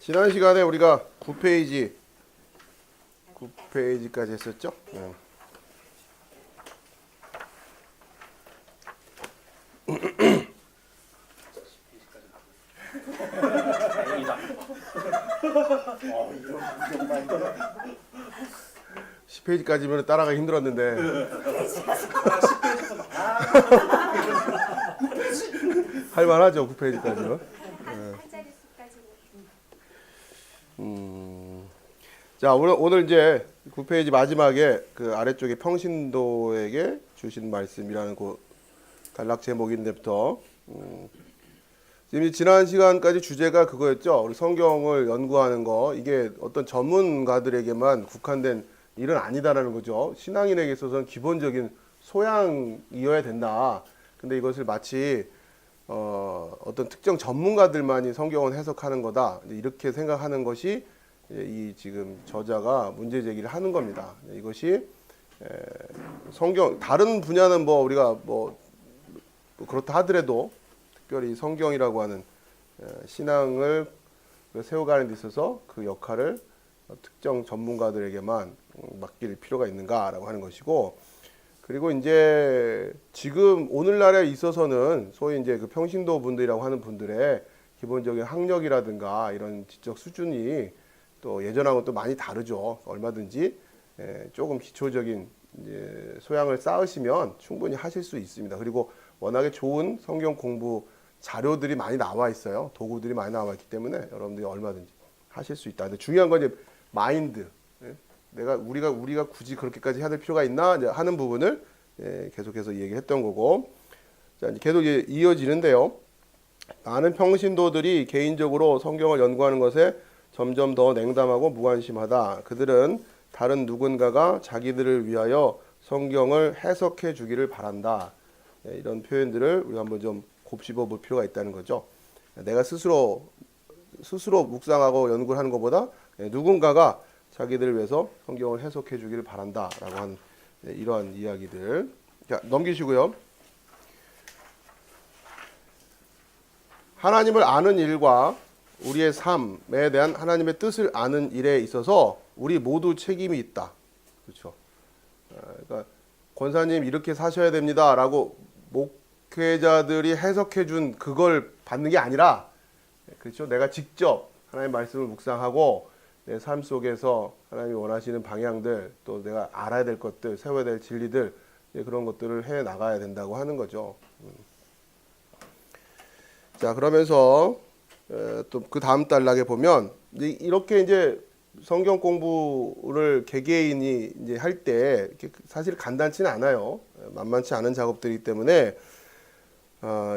지난 시간에 우리가 9페이지까지 했었죠? 네. 다행이다. 이런 구경만 10페이지까지면 따라가기 힘들었는데 할만하죠 9페이지까지는. 한 자릿수까지는. 자 오늘 이제 9페이지 마지막에 그 아래쪽에 평신도에게 주신 말씀이라는 그 단락 제목인데부터 지금 지난 시간까지 주제가 그거였죠. 우리 성경을 연구하는 거 이게 어떤 전문가들에게만 국한된 일은 아니다라는 거죠. 신앙인에게 있어서는 기본적인 소양이어야 된다. 근데 이것을 마치 어떤 특정 전문가들만이 성경을 해석하는 거다. 이렇게 생각하는 것이 이 지금 저자가 문제 제기를 하는 겁니다. 이것이 성경 다른 분야는 뭐 우리가 뭐 그렇다 하더라도 특별히 성경이라고 하는 신앙을 세워가는 데 있어서 그 역할을 특정 전문가들에게만 맡길 필요가 있는가라고 하는 것이고, 그리고 이제 지금 오늘날에 있어서는 소위 이제 그 평신도 분들이라고 하는 분들의 기본적인 학력이라든가 이런 지적 수준이 또 예전하고 또 많이 다르죠. 얼마든지 조금 기초적인 이제 소양을 쌓으시면 충분히 하실 수 있습니다. 그리고 워낙에 좋은 성경 공부 자료들이 많이 나와 있어요. 도구들이 많이 나와 있기 때문에 여러분들이 얼마든지 하실 수 있다. 근데 중요한 건 이제 마인드. 우리가 굳이 그렇게까지 해야 될 필요가 있나 이제 하는 부분을 계속해서 얘기했던 거고. 자, 이제 계속 이어지는데요. 많은 평신도들이 개인적으로 성경을 연구하는 것에 점점 더 냉담하고 무관심하다. 그들은 다른 누군가가 자기들을 위하여 성경을 해석해 주기를 바란다. 이런 표현들을 우리가 한번 좀 곱씹어 볼 필요가 있다는 거죠. 내가 스스로 묵상하고 연구를 하는 것보다 누군가가 자기들을 위해서 성경을 해석해 주기를 바란다라고 하는 이러한 이야기들. 자, 넘기시고요. 하나님을 아는 일과 우리의 삶에 대한 하나님의 뜻을 아는 일에 있어서 우리 모두 책임이 있다. 그렇죠. 그러니까 권사님 이렇게 사셔야 됩니다라고 목회자들이 해석해 준 그걸 받는 게 아니라, 그렇죠. 내가 직접 하나님의 말씀을 묵상하고 내 삶 속에서 하나님이 원하시는 방향들, 또 내가 알아야 될 것들, 세워야 될 진리들, 그런 것들을 해 나가야 된다고 하는 거죠. 자, 그러면서 또 그 다음 단락에 보면 이렇게 이제 성경 공부를 개개인이 이제 할 때 사실 간단치는 않아요. 만만치 않은 작업들이기 때문에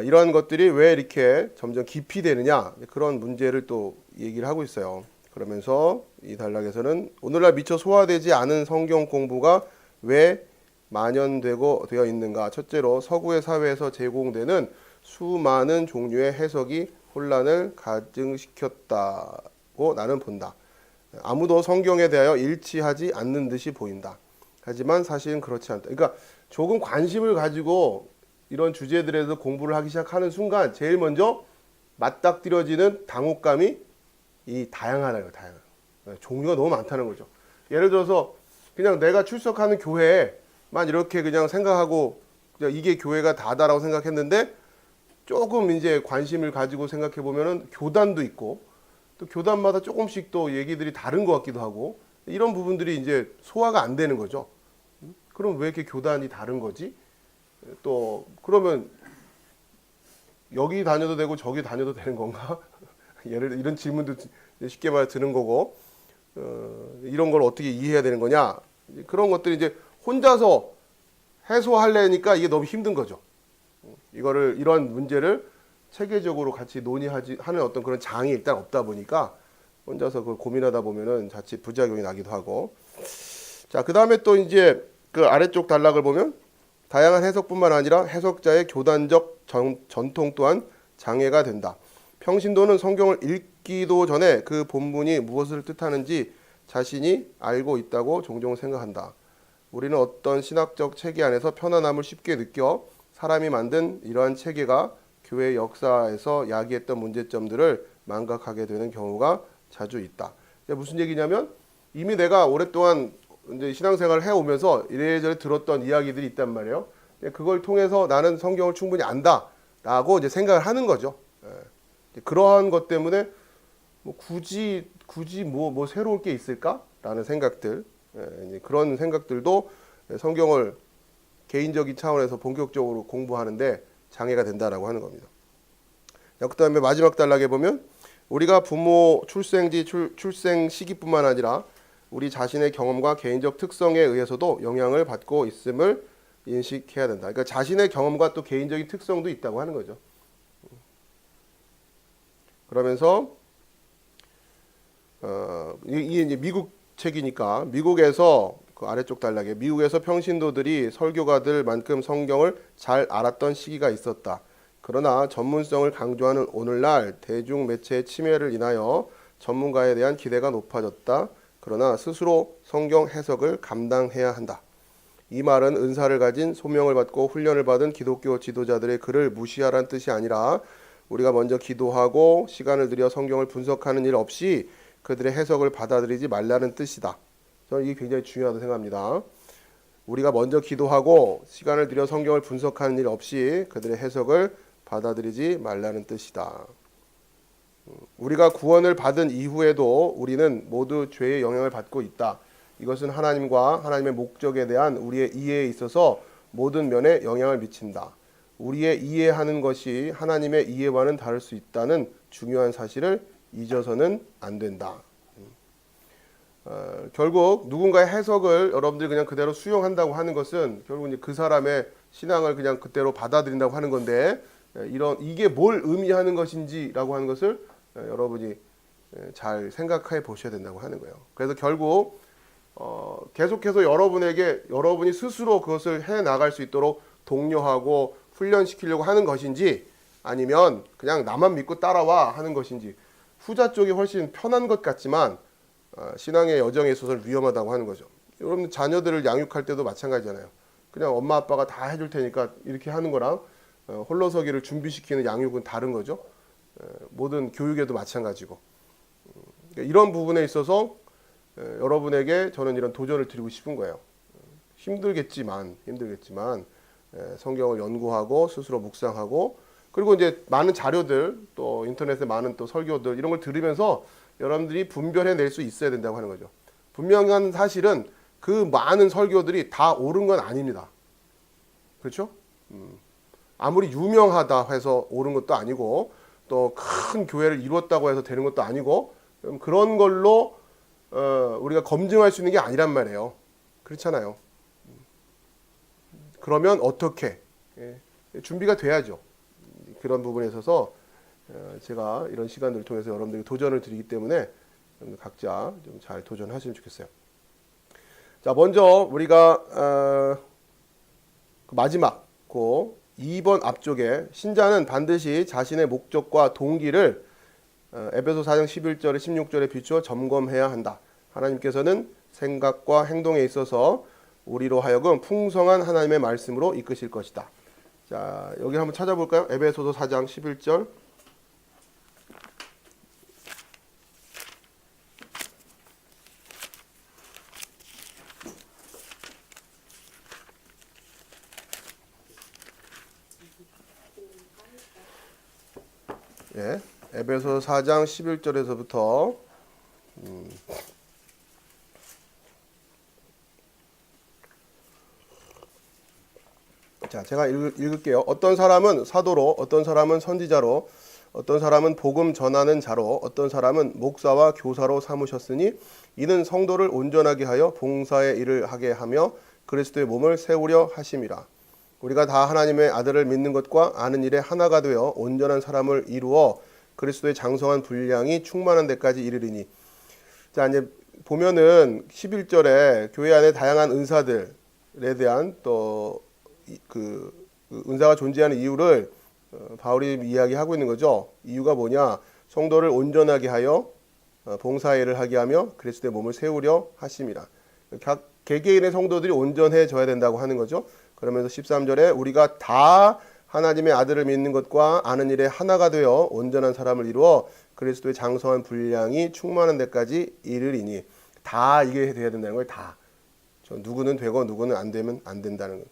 이러한 것들이 왜 이렇게 점점 깊이 되느냐, 그런 문제를 또 얘기를 하고 있어요. 그러면서 이 단락에서는 오늘날 미처 소화되지 않은 성경 공부가 왜 만연되고 되어 있는가. 첫째로 서구의 사회에서 제공되는 수많은 종류의 해석이 혼란을 가증시켰다고 나는 본다. 아무도 성경에 대하여 일치하지 않는 듯이 보인다. 하지만 사실은 그렇지 않다. 그러니까 조금 관심을 가지고 이런 주제들에서 공부를 하기 시작하는 순간 제일 먼저 맞닥뜨려지는 당혹감이 이 다양하다요. 다양한 종류가 너무 많다는 거죠. 예를 들어서 그냥 내가 출석하는 교회만 이렇게 그냥 생각하고 그냥 이게 교회가 다다라고 생각했는데, 조금 이제 관심을 가지고 생각해 보면은 교단도 있고 또 교단마다 조금씩 또 얘기들이 다른 것 같기도 하고, 이런 부분들이 이제 소화가 안 되는 거죠. 그럼 왜 이렇게 교단이 다른 거지? 또 그러면 여기 다녀도 되고 저기 다녀도 되는 건가? 이런 질문도 쉽게 말해 드는 거고, 이런 걸 어떻게 이해해야 되는 거냐? 그런 것들이 이제 혼자서 해소하려니까 이게 너무 힘든 거죠. 이러한 문제를 체계적으로 같이 논의하는 어떤 그런 장이 일단 없다 보니까 혼자서 그걸 고민하다 보면은 자칫 부작용이 나기도 하고. 자, 그 다음에 또 이제 그 아래쪽 단락을 보면 다양한 해석뿐만 아니라 해석자의 교단적 전통 또한 장애가 된다. 평신도는 성경을 읽기도 전에 그 본문이 무엇을 뜻하는지 자신이 알고 있다고 종종 생각한다. 우리는 어떤 신학적 체계 안에서 편안함을 쉽게 느껴 사람이 만든 이러한 체계가 교회 역사에서 야기했던 문제점들을 망각하게 되는 경우가 자주 있다. 이게 무슨 얘기냐면 이미 내가 오랫동안 이제 신앙생활을 해오면서 이래저래 들었던 이야기들이 있단 말이에요. 그걸 통해서 나는 성경을 충분히 안다라고 이제 생각을 하는 거죠. 예. 그러한 것 때문에 뭐 굳이 뭐 새로울 게 있을까라는 생각들, 예, 이제 그런 생각들도 성경을 개인적인 차원에서 본격적으로 공부하는데 장애가 된다라고 하는 겁니다. 자, 그다음에 마지막 단락에 보면 우리가 부모 출생지 출생 시기뿐만 아니라 우리 자신의 경험과 개인적 특성에 의해서도 영향을 받고 있음을 인식해야 된다. 그러니까 자신의 경험과 또 개인적인 특성도 있다고 하는 거죠. 그러면서 이게 이제 미국 책이니까 미국에서 그 아래쪽 단락에 미국에서 평신도들이 설교가들만큼 성경을 잘 알았던 시기가 있었다. 그러나 전문성을 강조하는 오늘날 대중 매체의 침해를 인하여 전문가에 대한 기대가 높아졌다. 그러나 스스로 성경 해석을 감당해야 한다. 이 말은 은사를 가진 소명을 받고 훈련을 받은 기독교 지도자들의 글을 무시하라는 뜻이 아니라 우리가 먼저 기도하고 시간을 들여 성경을 분석하는 일 없이 그들의 해석을 받아들이지 말라는 뜻이다. 저는 이게 굉장히 중요하다고 생각합니다. 우리가 먼저 기도하고 시간을 들여 성경을 분석하는 일 없이 그들의 해석을 받아들이지 말라는 뜻이다. 우리가 구원을 받은 이후에도 우리는 모두 죄의 영향을 받고 있다. 이것은 하나님과 하나님의 목적에 대한 우리의 이해에 있어서 모든 면에 영향을 미친다. 우리의 이해하는 것이 하나님의 이해와는 다를 수 있다는 중요한 사실을 잊어서는 안 된다. 결국 누군가의 해석을 여러분들이 그냥 그대로 수용한다고 하는 것은 결국 이제 그 사람의 신앙을 그냥 그대로 받아들인다고 하는 건데 이게 뭘 의미하는 것인지라고 하는 것을 여러분이 잘 생각해 보셔야 된다고 하는 거예요. 그래서 결국 계속해서 여러분이 스스로 그것을 해 나갈 수 있도록 독려하고 훈련시키려고 하는 것인지 아니면 그냥 나만 믿고 따라와 하는 것인지 후자 쪽이 훨씬 편한 것 같지만 신앙의 여정에 있어서는 위험하다고 하는 거죠. 여러분 자녀들을 양육할 때도 마찬가지잖아요. 그냥 엄마 아빠가 다 해줄 테니까 이렇게 하는 거랑 홀로서기를 준비시키는 양육은 다른 거죠. 모든 교육에도 마찬가지고 이런 부분에 있어서 여러분에게 저는 이런 도전을 드리고 싶은 거예요. 힘들겠지만 성경을 연구하고 스스로 묵상하고 그리고 이제 많은 자료들 또 인터넷에 많은 또 설교들 이런 걸 들으면서 여러분들이 분별해낼 수 있어야 된다고 하는 거죠. 분명한 사실은 그 많은 설교들이 다 옳은 건 아닙니다. 그렇죠? 아무리 유명하다 해서 옳은 것도 아니고 또 큰 교회를 이루었다고 해서 되는 것도 아니고 그런 걸로 우리가 검증할 수 있는 게 아니란 말이에요. 그렇잖아요. 그러면 어떻게? 준비가 돼야죠. 그런 부분에 있어서 제가 이런 시간들을 통해서 여러분들에게 도전을 드리기 때문에 각자 좀 잘 도전하시면 좋겠어요. 자, 먼저 우리가 마지막 그 2번 앞쪽에 신자는 반드시 자신의 목적과 동기를 에베소 4장 11절에 16절에 비추어 점검해야 한다. 하나님께서는 생각과 행동에 있어서 우리로 하여금 풍성한 하나님의 말씀으로 이끄실 것이다. 자, 여기 한번 찾아볼까요? 에베소서 4장 11절. 예, 에베소 4장 11절에서부터 자, 제가 읽을게요. 어떤 사람은 사도로, 어떤 사람은 선지자로, 어떤 사람은 복음 전하는 자로, 어떤 사람은 목사와 교사로 삼으셨으니 이는 성도를 온전하게 하여 봉사의 일을 하게 하며 그리스도의 몸을 세우려 하심이라. 우리가 다 하나님의 아들을 믿는 것과 아는 일에 하나가 되어 온전한 사람을 이루어 그리스도의 장성한 분량이 충만한 데까지 이르리니. 자, 이제 보면은 11절에 교회 안에 다양한 은사들에 대한 또 그 은사가 존재하는 이유를 바울이 이야기하고 있는 거죠. 이유가 뭐냐? 성도를 온전하게 하여 봉사의 일을 하게 하며 그리스도의 몸을 세우려 하심이라. 각 개개인의 성도들이 온전해져야 된다고 하는 거죠. 그러면서 13절에 우리가 다 하나님의 아들을 믿는 것과 아는 일에 하나가 되어 온전한 사람을 이루어 그리스도의 장성한 분량이 충만한 데까지 이르리니. 다 이게 돼야 된다는 거예요. 다. 누구는 되고 누구는 안 되면 안 된다는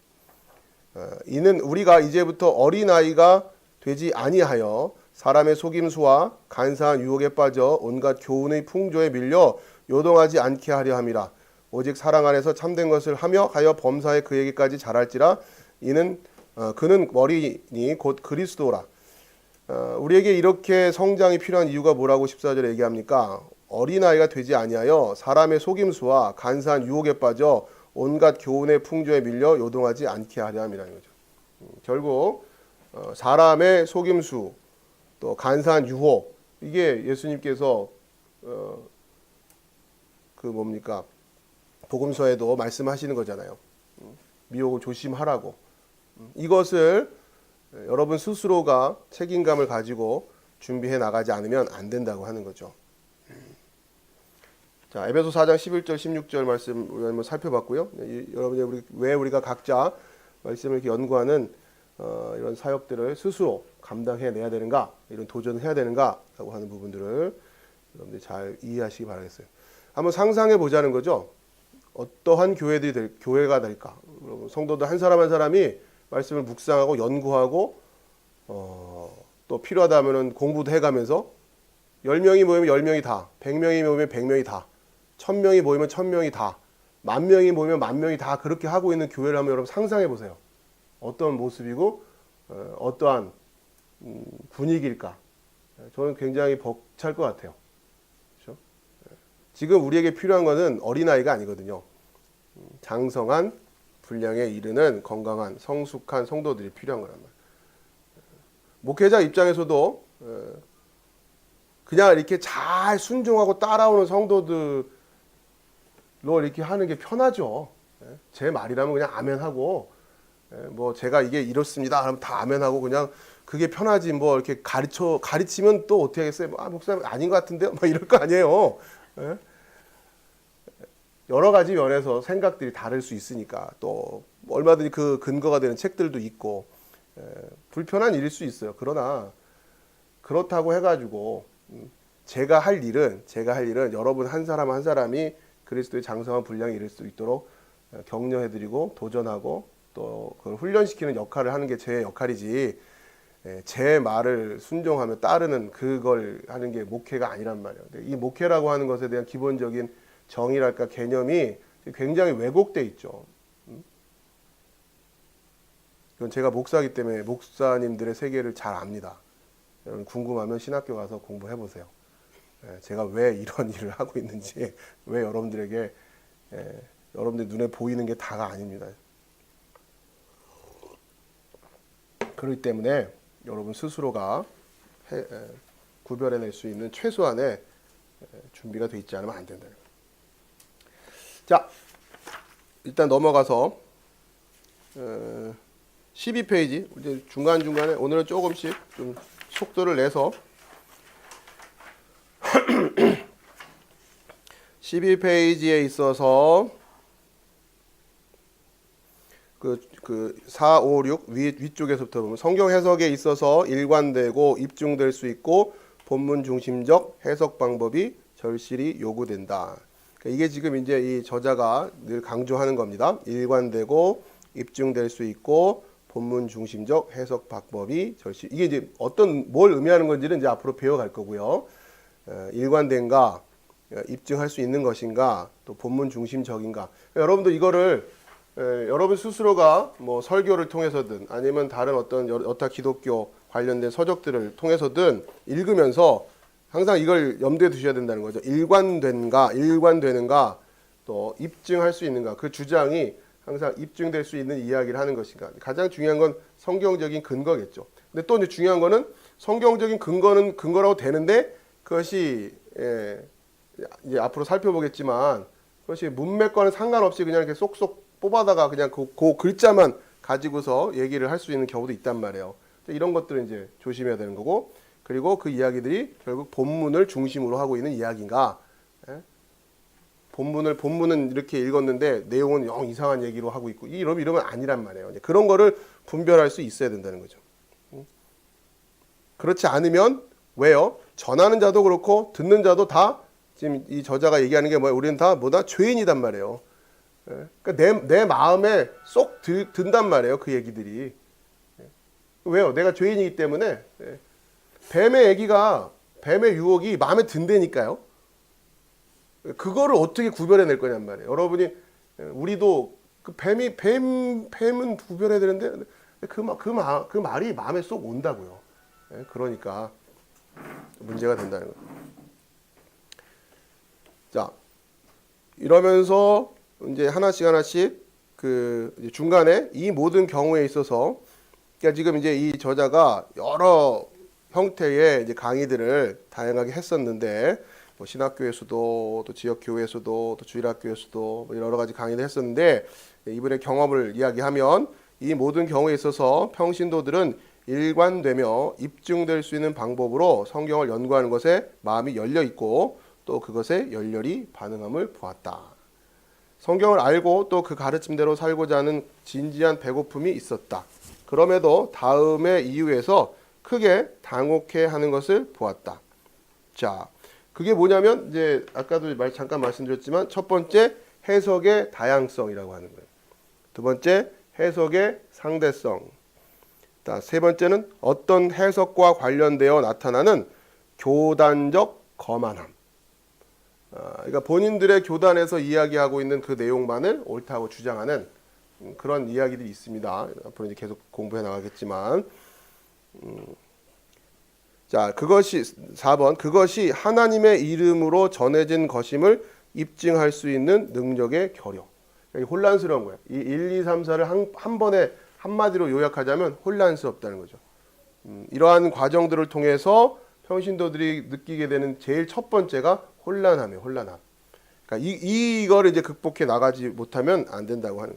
거예요. 이는 우리가 이제부터 어린아이가 되지 아니하여 사람의 속임수와 간사한 유혹에 빠져 온갖 교훈의 풍조에 밀려 요동하지 않게 하려 함이라. 오직 사랑 안에서 참된 것을 하며 하여 범사에 그에게까지 자랄지라. 이는 그는 머리니 곧 그리스도라. 우리에게 이렇게 성장이 필요한 이유가 뭐라고 14절에 얘기합니까? 어린아이가 되지 아니하여 사람의 속임수와 간사한 유혹에 빠져 온갖 교훈의 풍조에 밀려 요동하지 않게 하려 함이라는 거죠. 결국 사람의 속임수 또 간사한 유혹, 이게 예수님께서 그 뭡니까? 복음서에도 말씀하시는 거잖아요. 미혹을 조심하라고. 이것을 여러분 스스로가 책임감을 가지고 준비해 나가지 않으면 안 된다고 하는 거죠. 자, 에베소 4장 11절 16절 말씀 우리 한번 살펴봤고요. 여러분이 왜 우리가 각자 말씀을 이렇게 연구하는 이런 사역들을 스스로 감당해내야 되는가, 이런 도전을 해야 되는가라고 하는 부분들을 여러분들이 잘 이해하시기 바라겠어요. 한번 상상해 보자는 거죠. 어떠한 교회가 될까? 성도들 한 사람 한 사람이 말씀을 묵상하고 연구하고 또 필요하다면 공부도 해가면서 10명이 모이면 10명이 다, 100명이 모이면 100명이 다, 1000명이 모이면 1000명이 다, 10,000명이 모이면 10,000명이 다 그렇게 하고 있는 교회를 한번 여러분 상상해 보세요. 어떤 모습이고 어떠한 분위기일까? 저는 굉장히 벅찰 것 같아요. 그렇죠? 지금 우리에게 필요한 것은 어린아이가 아니거든요. 장성한 분량에 이르는 건강한 성숙한 성도들이 필요한 거란 말이에요. 목회자 입장에서도 그냥 이렇게 잘 순종하고 따라오는 성도들로 이렇게 하는 게 편하죠. 제 말이라면 그냥 아멘하고, 뭐 제가 이게 이렇습니다 하면 다 아멘하고 그냥 그게 편하지, 뭐 이렇게 가르치면 또 어떻게 하겠어요? 목사님 아닌 것 같은데요? 막 이럴 거 아니에요. 여러 가지 면에서 생각들이 다를 수 있으니까 또 얼마든지 그 근거가 되는 책들도 있고 불편한 일일 수 있어요. 그러나 그렇다고 해가지고 제가 할 일은 여러분 한 사람 한 사람이 그리스도의 장성한 분량에 이를 수 있도록 격려해드리고 도전하고 또 그걸 훈련시키는 역할을 하는 게 제 역할이지, 제 말을 순종하며 따르는 그걸 하는 게 목회가 아니란 말이에요. 이 목회라고 하는 것에 대한 기본적인 정의랄까 개념이 굉장히 왜곡돼 있죠. 이건 제가 목사이기 때문에 목사님들의 세계를 잘 압니다. 여러분 궁금하면 신학교 가서 공부해 보세요. 제가 왜 이런 일을 하고 있는지, 왜 여러분들에게 여러분들 눈에 보이는 게 다가 아닙니다. 그렇기 때문에 여러분 스스로가 구별해낼 수 있는 최소한의 준비가 돼 있지 않으면 안 된다. 자, 일단 넘어가서 12페이지 이제 중간중간에 오늘은 조금씩 좀 속도를 내서 12페이지에 있어서 그 4, 5, 6 위쪽에서부터 보면 성경 해석에 있어서 일관되고 입증될 수 있고 본문 중심적 해석 방법이 절실히 요구된다. 이게 지금 이제 이 저자가 늘 강조하는 겁니다. 일관되고 입증될 수 있고 본문 중심적 해석 방법이 절실. 이게 이제 뭘 의미하는 건지는 이제 앞으로 배워갈 거고요. 일관된가, 입증할 수 있는 것인가, 또 본문 중심적인가. 여러분도 이거를 여러분 스스로가 뭐 설교를 통해서든 아니면 다른 어떤 여타 기독교 관련된 서적들을 통해서든 읽으면서 항상 이걸 염두에 두셔야 된다는 거죠. 일관되는가, 또 입증할 수 있는가. 그 주장이 항상 입증될 수 있는 이야기를 하는 것인가. 가장 중요한 건 성경적인 근거겠죠. 근데 또 이제 중요한 거는 성경적인 근거는 근거라고 되는데 그것이 이제 앞으로 살펴보겠지만 그것이 문맥과는 상관없이 그냥 이렇게 쏙쏙 뽑아다가 그냥 그 글자만 가지고서 얘기를 할 수 있는 경우도 있단 말이에요. 이런 것들은 이제 조심해야 되는 거고, 그리고 그 이야기들이 결국 본문을 중심으로 하고 있는 이야기인가. 본문은 이렇게 읽었는데 내용은 영 이상한 얘기로 하고 있고 이러면 아니란 말이에요. 그런 거를 분별할 수 있어야 된다는 거죠. 그렇지 않으면 왜요? 전하는 자도 그렇고 듣는 자도 다 지금 이 저자가 얘기하는 게 뭐야? 우리는 다 뭐다? 죄인이단 말이에요. 예? 그러니까 내 마음에 쏙 든단 말이에요. 그 얘기들이. 예? 왜요? 내가 죄인이기 때문에 예? 뱀의 유혹이 마음에 든다니까요. 그거를 어떻게 구별해낼 거냔 말이에요. 여러분이 우리도 그 뱀은 구별해야 되는데 그 말이 마음에 쏙 온다고요. 예? 그러니까 문제가 된다는 거예요. 자, 이러면서 이제 하나씩 그 중간에 이 모든 경우에 있어서 그러니까 지금 이제 이 저자가 여러 형태의 이제 강의들을 다양하게 했었는데 뭐 신학교에서도 또 지역교회에서도 또 주일학교에서도 뭐 여러 가지 강의를 했었는데 이분의 경험을 이야기하면 이 모든 경우에 있어서 평신도들은 일관되며 입증될 수 있는 방법으로 성경을 연구하는 것에 마음이 열려 있고 또 그것에 열렬히 반응함을 보았다. 성경을 알고 또 그 가르침대로 살고자 하는 진지한 배고픔이 있었다. 그럼에도 다음의 이유에서 크게 당혹해하는 것을 보았다. 자, 그게 뭐냐면 이제 아까도 잠깐 말씀드렸지만 첫 번째 해석의 다양성이라고 하는 거예요. 두 번째 해석의 상대성. 세 번째는 어떤 해석과 관련되어 나타나는 교단적 거만함. 그러니까 본인들의 교단에서 이야기하고 있는 그 내용만을 옳다고 주장하는 그런 이야기들이 있습니다. 앞으로 이제 계속 공부해 나가겠지만, 자, 그것이 4번 그것이 하나님의 이름으로 전해진 것임을 입증할 수 있는 능력의 결여. 혼란스러운 거예요. 이 1, 2, 3, 4를 한 번에 한마디로 요약하자면 혼란스럽다는 거죠. 이러한 과정들을 통해서 평신도들이 느끼게 되는 제일 첫 번째가 혼란함이에요. 혼란함. 그러니까 이거를 이제 극복해 나가지 못하면 안 된다고 하는.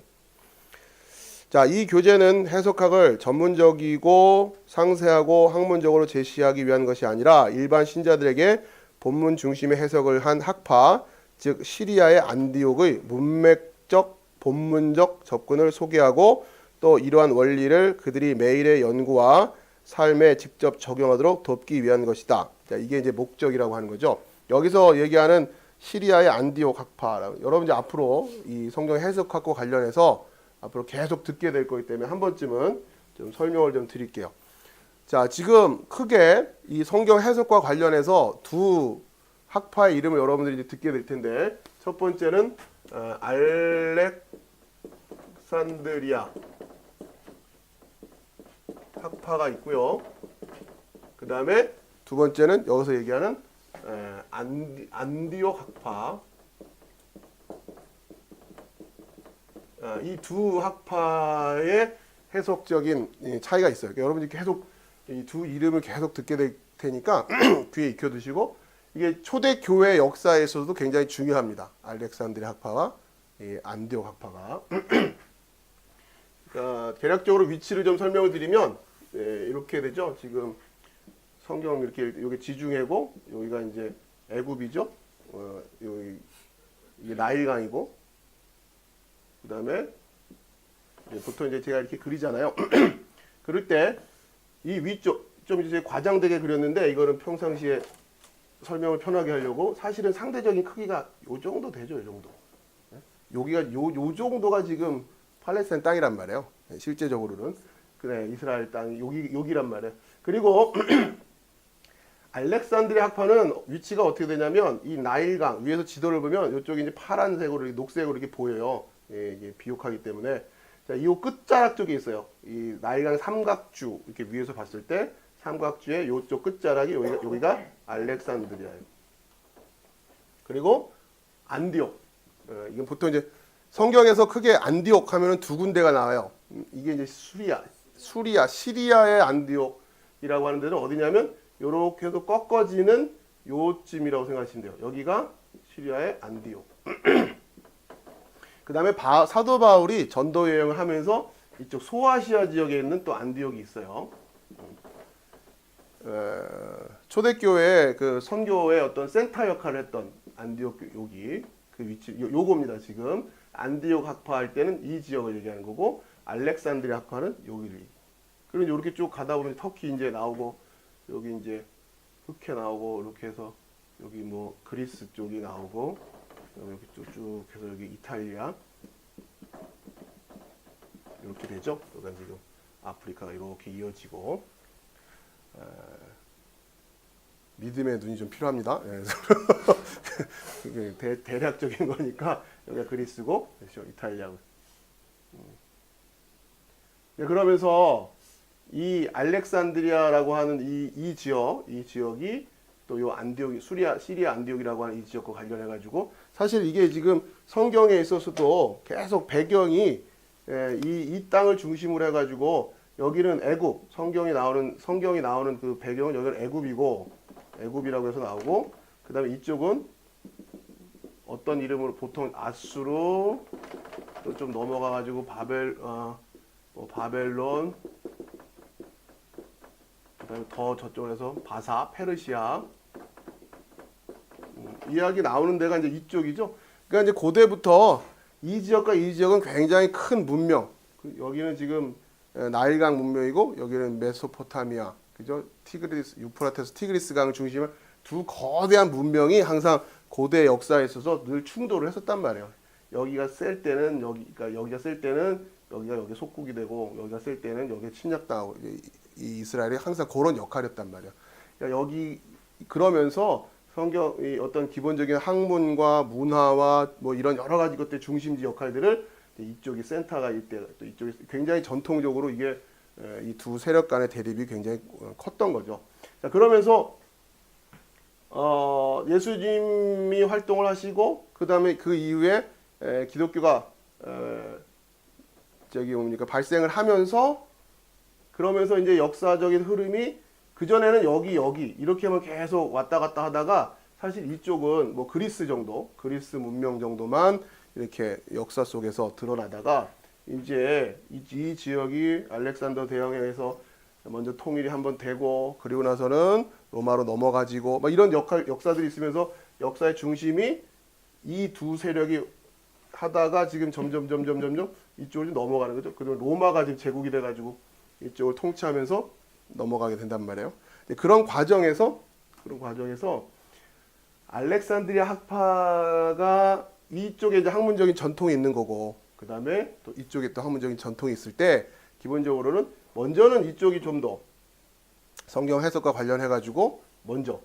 자, 이 교재는 해석학을 전문적이고 상세하고 학문적으로 제시하기 위한 것이 아니라 일반 신자들에게 본문 중심의 해석을 한 학파, 즉 시리아의 안디옥의 문맥적 본문적 접근을 소개하고 또 이러한 원리를 그들이 매일의 연구와 삶에 직접 적용하도록 돕기 위한 것이다. 자, 이게 이제 목적이라고 하는 거죠. 여기서 얘기하는 시리아의 안디옥 학파라고, 여러분 이제 앞으로 이 성경 해석학과 관련해서 앞으로 계속 듣게 될 거기 때문에 한 번쯤은 좀 설명을 좀 드릴게요. 자, 지금 크게 이 성경 해석과 관련해서 두 학파의 이름을 여러분들이 이제 듣게 될 텐데, 첫 번째는 알렉산드리아 학파가 있고요. 그 다음에 두 번째는 여기서 얘기하는 안디옥 학파. 이 두 학파의 해석적인 차이가 있어요. 그러니까 여러분들이 계속 이 두 이름을 계속 듣게 될 테니까 귀에 익혀두시고, 이게 초대교회 역사에서도 굉장히 중요합니다. 알렉산드리아 학파와 이 안디옥 학파가. 그러니까 대략적으로 위치를 좀 설명을 드리면 이렇게 되죠. 지금 성경 이렇게 여기 지중해고 여기가 이제 애굽이죠. 여기 이게 나일강이고, 그다음에 보통 이제 제가 이렇게 그리잖아요. 그럴 때 이 위쪽 좀 이제 과장되게 그렸는데, 이거는 평상시에 설명을 편하게 하려고 사실은 상대적인 크기가 요 정도 되죠. 요 정도. 여기가 요 정도가 지금 팔레스타인 땅이란 말이에요. 실제적으로는. 그래, 이스라엘 땅이 여기란 말이에요. 그리고 알렉산드리아 학파는 위치가 어떻게 되냐면 이 나일강 위에서 지도를 보면 이쪽이 이제 파란색으로 녹색으로 이렇게 보여요. 예, 이게 비옥하기 때문에. 자, 이 끝자락 쪽에 있어요. 이 나일강 삼각주 이렇게 위에서 봤을 때 삼각주의 이쪽 끝자락이 여기가 알렉산드리아예요. 그리고 안디옥. 이건 보통 이제 성경에서 크게 안디옥 하면은 두 군데가 나와요. 이게 이제 시리아의 안디옥이라고 하는 데는 어디냐면 요렇게 해서 꺾어지는 요쯤이라고 생각하시면 돼요. 여기가 시리아의 안디옥. 그 다음에 사도 바울이 전도 여행을 하면서 이쪽 소아시아 지역에 있는 또 안디옥이 있어요. 초대교회 그 선교의 어떤 센터 역할을 했던 안디옥, 여기 그 위치 요겁니다. 지금 안디옥 학파 할 때는 이 지역을 얘기하는 거고, 알렉산드리아 학파는 여기를. 그리고 이렇게 쭉 가다 보면 터키 이제 나오고, 여기 이제 흑해 나오고 이렇게 해서 여기 뭐 그리스 쪽이 나오고 그다음에 여기 쭉 해서 여기 이탈리아 이렇게 되죠. 그다음에 지금 아프리카가 이렇게 이어지고 믿음의 눈이 좀 필요합니다. 예, 그게 대략적인 거니까 여기가 그리스고 그렇죠. 이탈리아고. 네, 그러면서 이 알렉산드리아라고 하는 이 지역이 또 요 안디옥, 시리아 안디옥이라고 하는 이 지역과 관련해 가지고 사실 이게 지금 성경에 있어서도 계속 배경이 이 땅을 중심으로 해 가지고 여기는 애굽, 성경이 나오는 그 배경은 여기는 애굽이라고 해서 나오고 그다음에 이쪽은 어떤 이름으로 보통 아수르 또 좀 넘어가 가지고 바벨론 그다음에 더 저쪽에서 바사, 페르시아 이야기 나오는 데가 이제 이쪽이죠. 그러니까 이제 고대부터 이 지역과 이 지역은 굉장히 큰 문명. 여기는 지금 나일강 문명이고 여기는 메소포타미아, 그죠? 유프라테스 티그리스 강을 중심으로 두 거대한 문명이 항상 고대 역사에 있어서 늘 충돌을 했었단 말이에요. 여기가 셀 때는 여기가 셀 때는 여기가 여기 속국이 되고 여기가 셀 때는 여기에 침략당하고 이 이스라엘이 항상 그런 역할이었단 말이에요. 그러니까 여기 그러면서 성경이 어떤 기본적인 학문과 문화와 뭐 이런 여러 가지 것들 중심지 역할들을 이쪽이 센터가 이때 또 이쪽이 굉장히 전통적으로 이게 이 두 세력 간의 대립이 굉장히 컸던 거죠. 자, 그러면서 예수님이 활동을 하시고 그다음에 그 이후에 기독교가 발생을 하면서 그러면서 이제 역사적인 흐름이 그전에는 여기 이렇게 하면 계속 왔다 갔다 하다가 사실 이쪽은 뭐 그리스 문명 정도만 이렇게 역사 속에서 드러나다가 이제 이 지역이 알렉산더 대왕에 의해서 먼저 통일이 한번 되고 그리고 나서는 로마로 넘어가지고 막 이런 역사들이 있으면서 역사의 중심이 이 두 세력이 하다가 지금 점점 이쪽으로 넘어가는 거죠. 그리고 로마가 지금 제국이 돼가지고 이쪽을 통치하면서 넘어가게 된단 말이에요. 그런 과정에서 알렉산드리아 학파가 이쪽에 이제 학문적인 전통이 있는 거고, 그 다음에 또 이쪽에 또 학문적인 전통이 있을 때 기본적으로는 먼저는 이쪽이 좀 더 성경 해석과 관련해가지고 먼저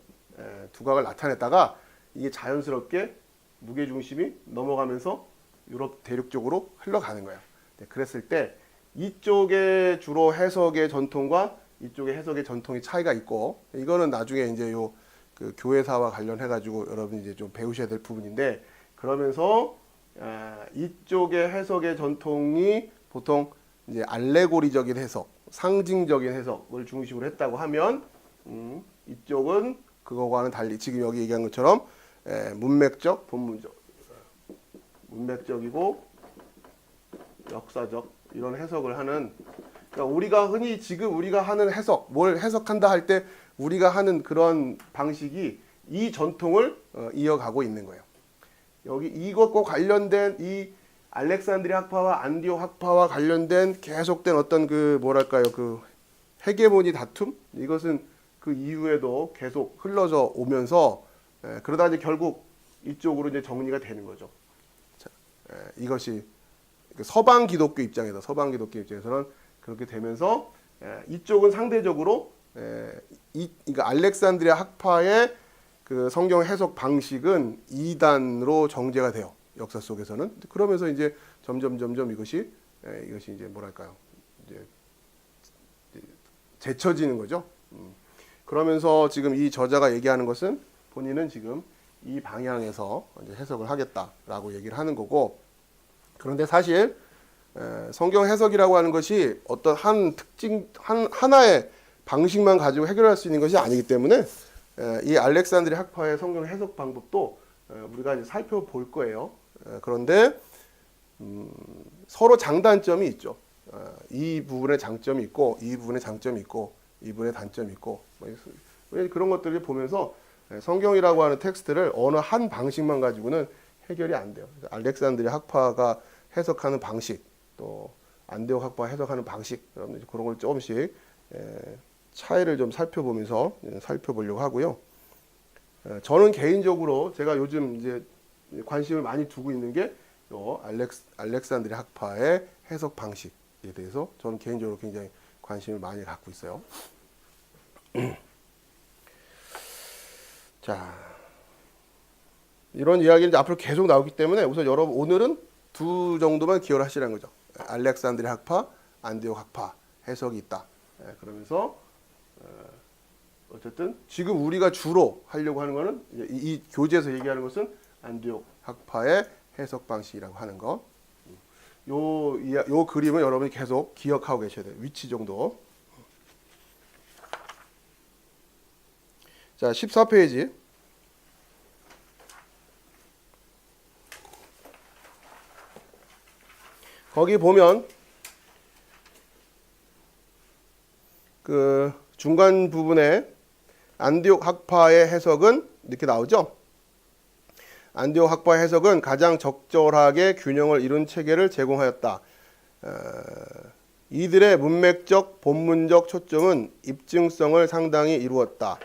두각을 나타냈다가 이게 자연스럽게 무게 중심이 넘어가면서 유럽 대륙 쪽으로 흘러가는 거예요. 그랬을 때 이쪽의 주로 해석의 전통과 이쪽의 해석의 전통이 차이가 있고, 이거는 나중에 이제 그 교회사와 관련해 가지고 여러분이 이제 좀 배우셔야 될 부분인데, 그러면서 이쪽의 해석의 전통이 보통 이제 알레고리적인 해석, 상징적인 해석을 중심으로 했다고 하면 이쪽은 그거와는 달리 지금 여기 얘기한 것처럼 문맥적, 본문적, 문맥적이고 역사적 이런 해석을 하는, 그러니까 우리가 흔히 지금 우리가 하는 해석, 뭘 해석한다 할 때 우리가 하는 그런 방식이 이 전통을 이어가고 있는 거예요. 여기 이것과 관련된 이 알렉산드리아 학파와 안디옥 학파와 관련된 계속된 어떤 그 뭐랄까요, 그 헤게모니 다툼, 이것은 그 이후에도 계속 흘러져 오면서 그러다 이제 결국 이쪽으로 이제 정리가 되는 거죠. 자, 이것이 서방 기독교 입장에서는 그렇게 되면서 이쪽은 상대적으로 그러니까 알렉산드리아 학파의 그 성경 해석 방식은 이단으로 정제가 돼요. 역사 속에서는. 그러면서 이제 점점 이것이 이제 뭐랄까요, 이제 제쳐지는 거죠. 그러면서 지금 이 저자가 얘기하는 것은 본인은 지금 이 방향에서 이제 해석을 하겠다라고 얘기를 하는 거고, 그런데 사실 성경 해석이라고 하는 것이 어떤 한 특징 하나의 방식만 가지고 해결할 수 있는 것이 아니기 때문에 이 알렉산드리아 학파의 성경 해석 방법도 우리가 이제 살펴볼 거예요. 그런데 서로 장단점이 있죠. 이 부분에 장점이 있고 이 부분에 장점이 있고 이 부분에 단점이 있고 그런 것들을 보면서 성경이라고 하는 텍스트를 어느 한 방식만 가지고는 해결이 안 돼요. 알렉산드리아 학파가 해석하는 방식, 또 안디옥 학파가 해석하는 방식, 여러분들 그런 걸 조금씩 차이를 좀 살펴보면서 살펴보려고 하고요. 저는 개인적으로 제가 요즘 이제 관심을 많이 두고 있는 게 요 알렉산드리아 학파의 해석 방식에 대해서 저는 개인적으로 굉장히 관심을 많이 갖고 있어요. 자, 이런 이야기는 이제 앞으로 계속 나오기 때문에 우선 여러분 오늘은 두 정도만 기억을 하시라는 거죠. 알렉산드리아 학파, 안디옥 학파 해석이 있다. 그러면서 어쨌든 지금 우리가 주로 하려고 하는 거는 이 교재에서 얘기하는 것은 안디옥 학파의 해석 방식이라고 하는 거. 요 그림은 여러분이 계속 기억하고 계셔야 돼요. 위치 정도. 자, 14페이지. 거기 보면 그 중간 부분에 안디옥 학파의 해석은 이렇게 나오죠. 안디옥 학파의 해석은 가장 적절하게 균형을 이룬 체계를 제공하였다. 이들의 문맥적, 본문적 초점은 입증성을 상당히 이루었다.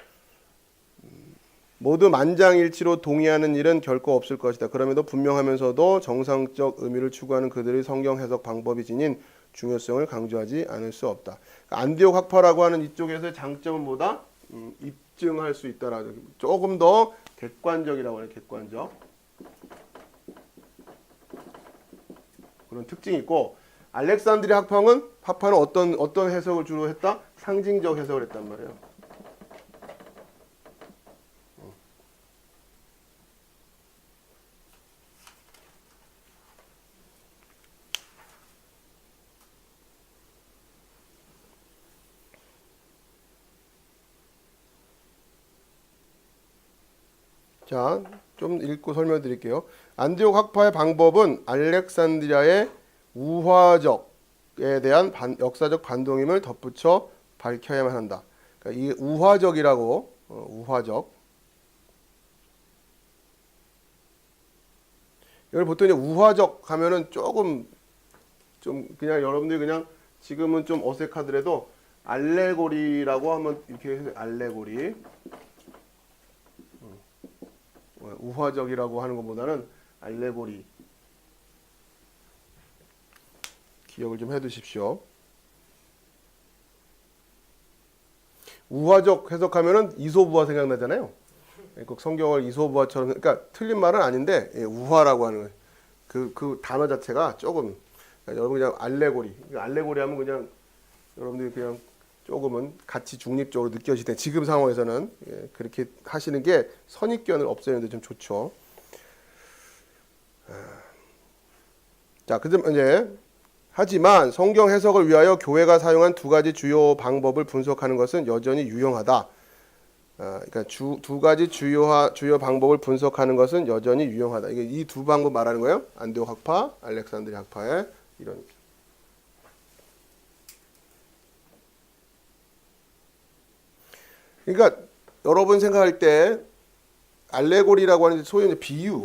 모두 만장일치로 동의하는 일은 결코 없을 것이다. 그럼에도 분명하면서도 정상적 의미를 추구하는 그들의 성경 해석 방법이 지닌 중요성을 강조하지 않을 수 없다. 안디옥 학파라고 하는 이쪽에서의 장점은 뭐다? 입증할 수 있다라는 조금 더 객관적이라고 하는 객관적 그런 특징이 있고 알렉산드리아 학파는 어떤 해석을 주로 했다? 상징적 해석을 했단 말이에요. 자, 좀 읽고 설명드릴게요. 안디옥 학파의 방법은 알렉산드리아의 우화적에 대한 역사적 반동임을 덧붙여 밝혀야만 한다. 그러니까 이 우화적이라고 우화적. 여기 보통 이제 우화적 하면은 조금 좀 그냥 여러분들이 그냥 지금은 좀 어색하더라도 알레고리라고 하면 이렇게 해서 알레고리. 우화적이라고 하는 것보다는 알레고리 기억을 좀 해두십시오. 우화적 해석하면은 이소부화 생각나잖아요. 꼭 성경을 이소부화처럼 그러니까 틀린 말은 아닌데 우화라고 하는 그 단어 자체가 조금 그러니까 여러분 그냥 알레고리 하면 그냥 여러분들이 그냥 조금은 같이 중립적으로 느껴질 때 지금 상황에서는 그렇게 하시는 게 선입견을 없애는데 좀 좋죠. 자, 그럼 이제 하지만 성경 해석을 위하여 교회가 사용한 두 가지 주요 방법을 분석하는 것은 여전히 유용하다. 그러니까 두 가지 주요 방법을 분석하는 것은 여전히 유용하다. 이게 이 두 방법 말하는 거예요. 안디옥 학파, 알렉산드리아 학파의 이런. 그러니까 여러분 생각할 때 알레고리라고 하는 소위 이제 비유,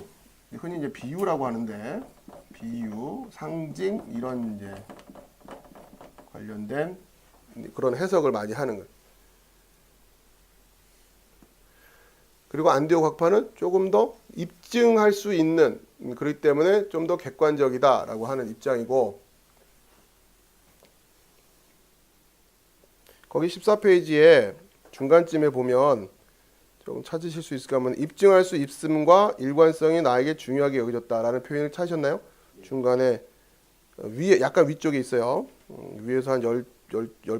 흔히 이제 비유라고 하는데 비유, 상징 이런 이제 관련된 그런 해석을 많이 하는 거예요. 그리고 안디옥 학파는 조금 더 입증할 수 있는 그렇기 때문에 좀 더 객관적이다라고 하는 입장이고 거기 14페이지에 중간쯤에 보면 좀 찾으실 수 있을까 하면 입증할 수 있음과 일관성이 나에게 중요하게 여겨졌다라는 표현을 찾으셨나요? 중간에 위에 약간 위쪽에 있어요. 위에서 한 열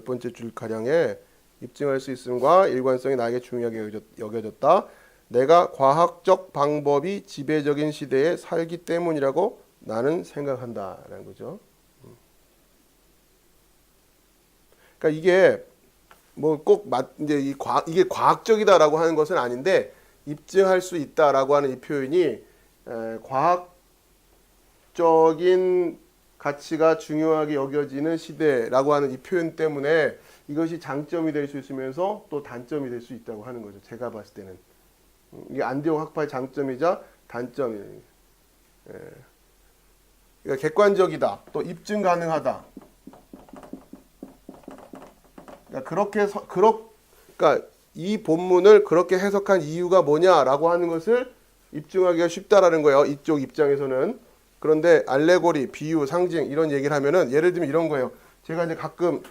번째 줄 가량에 입증할 수 있음과 일관성이 나에게 중요하게 여겨졌다. 내가 과학적 방법이 지배적인 시대에 살기 때문이라고 나는 생각한다라는 거죠. 그러니까 이게 뭐 꼭 이제 이게 과학적이다라고 하는 것은 아닌데 입증할 수 있다라고 하는 이 표현이 과학적인 가치가 중요하게 여겨지는 시대라고 하는 이 표현 때문에 이것이 장점이 될 수 있으면서 또 단점이 될 수 있다고 하는 거죠. 제가 봤을 때는 이게 안디옥 학파의 장점이자 단점이에요. 그러니까 객관적이다, 또 입증 가능하다. 그러니까 이 본문을 그렇게 해석한 이유가 뭐냐라고 하는 것을 입증하기가 쉽다라는 거예요. 이쪽 입장에서는. 그런데 알레고리, 비유, 상징 이런 얘기를 하면은 예를 들면 이런 거예요. 제가 이제 가끔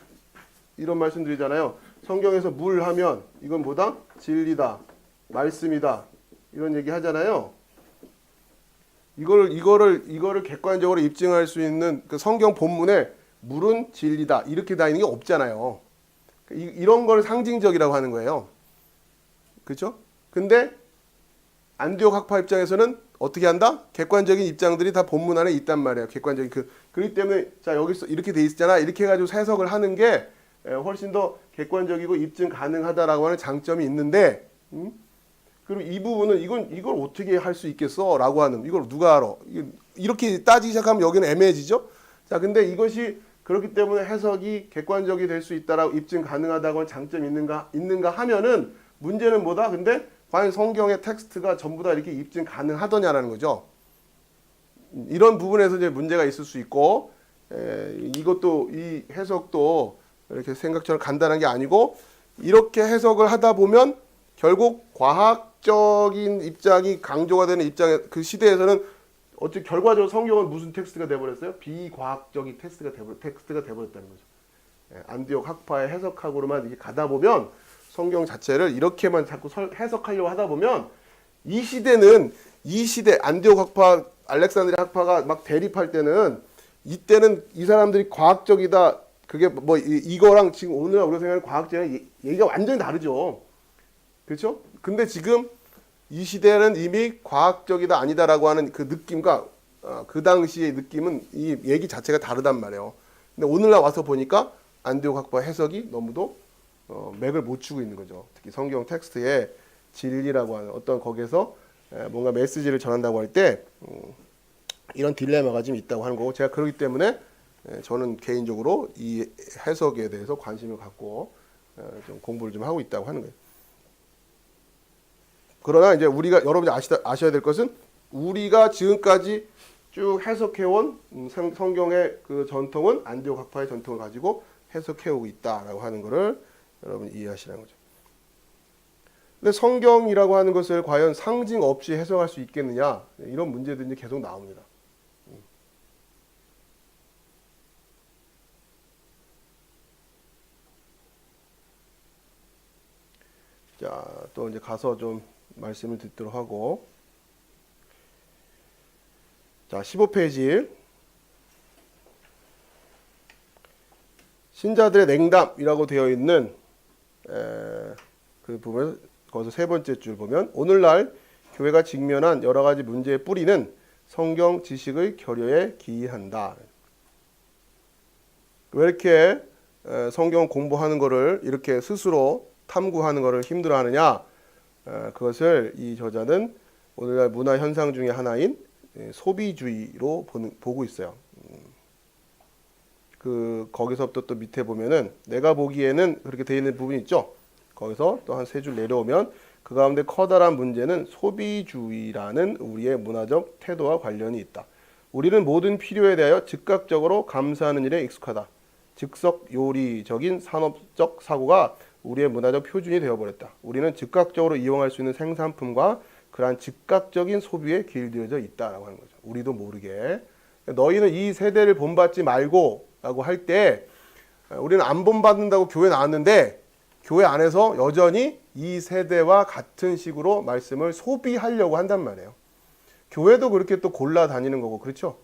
이런 말씀 드리잖아요. 성경에서 물 하면 이건 뭐다? 진리다, 말씀이다 이런 얘기 하잖아요. 이거를 객관적으로 입증할 수 있는 그 성경 본문에 물은 진리다 이렇게 다 있는 게 없잖아요. 이런 걸 상징적이라고 하는 거예요. 그렇죠? 근데 안디옥 학파 입장에서는 어떻게 한다? 객관적인 입장들이 다 본문 안에 있단 말이에요. 객관적인 그렇기 때문에 자 여기서 이렇게 돼 있잖아. 이렇게 해가지고 해석을 하는 게 훨씬 더 객관적이고 입증 가능하다라고 하는 장점이 있는데, 그리고 이 부분은 이걸 어떻게 할 수 있겠어라고 하는 이걸 누가 알아? 이렇게 따지기 시작하면 여기는 애매해지죠. 자, 근데 이것이 그렇기 때문에 해석이 객관적이 될 수 있다라고 입증 가능하다고 하는 장점이 있는가 하면은 문제는 뭐다? 근데 과연 성경의 텍스트가 전부 다 이렇게 입증 가능하더냐라는 거죠. 이런 부분에서 이제 문제가 있을 수 있고, 이것도 이 해석도 이렇게 생각처럼 간단한 게 아니고 이렇게 해석을 하다 보면 결국 과학적인 입장이 강조가 되는 입장에 그 시대에서는 어떻게 결과적으로 성경은 무슨 텍스트가 돼버렸어요? 비과학적인 텍스트가 돼버렸다는 거죠. 안디옥 학파의 해석학으로만 이렇게 가다 보면 성경 자체를 이렇게만 자꾸 해석하려고 하다 보면 이 시대 안디옥 학파, 알렉산드리아 학파가 막 대립할 때는 이때는 이 사람들이 과학적이다. 그게 뭐 이거랑 지금 오늘 우리가 생각하는 과학적인 얘기가 완전히 다르죠. 그렇죠? 근데 지금 이 시대는 이미 과학적이다 아니다라고 하는 그 느낌과 그 당시의 느낌은 이 얘기 자체가 다르단 말이에요. 근데 오늘날 와서 보니까 안디옥 학파 해석이 너무도 맥을 못 추고 있는 거죠. 특히 성경 텍스트의 진리라고 하는 어떤 거기에서 뭔가 메시지를 전한다고 할 때 이런 딜레마가 좀 있다고 하는 거고, 제가 그렇기 때문에 저는 개인적으로 이 해석에 대해서 관심을 갖고 좀 공부를 좀 하고 있다고 하는 거예요. 그러나 이제 우리가 여러분이 아셔야 될 것은 우리가 지금까지 쭉 해석해온 성경의 그 전통은 안디옥 학파의 전통을 가지고 해석해오고 있다라고 하는 것을 여러분이 이해하시라는 거죠. 근데 성경이라고 하는 것을 과연 상징 없이 해석할 수 있겠느냐, 이런 문제들이 계속 나옵니다. 자, 또 이제 가서 좀 말씀을 듣도록 하고, 자, 15페이지 신자들의 냉담이라고 되어 있는 그 부분, 거기서 세 번째 줄 보면 오늘날 교회가 직면한 여러 가지 문제의 뿌리는 성경 지식의 결여에 기인한다. 왜 이렇게 성경 공부하는 거를 이렇게 스스로 탐구하는 거를 힘들어하느냐? 그것을 이 저자는 오늘날 문화 현상 중에 하나인 소비주의로 보고 있어요. 거기서부터 또 밑에 보면은 내가 보기에는 그렇게 되어 있는 부분이 있죠. 거기서 또 한 세 줄 내려오면 그 가운데 커다란 문제는 소비주의라는 우리의 문화적 태도와 관련이 있다. 우리는 모든 필요에 대하여 즉각적으로 감사하는 일에 익숙하다. 즉석 요리적인 산업적 사고가 우리의 문화적 표준이 되어버렸다. 우리는 즉각적으로 이용할 수 있는 생산품과 그러한 즉각적인 소비에 길들여져 있다라고 하는 거죠. 우리도 모르게. 너희는 이 세대를 본받지 말고 라고 할 때 우리는 안 본받는다고 교회 나왔는데 교회 안에서 여전히 이 세대와 같은 식으로 말씀을 소비하려고 한단 말이에요. 교회도 그렇게 또 골라 다니는 거고, 그렇죠?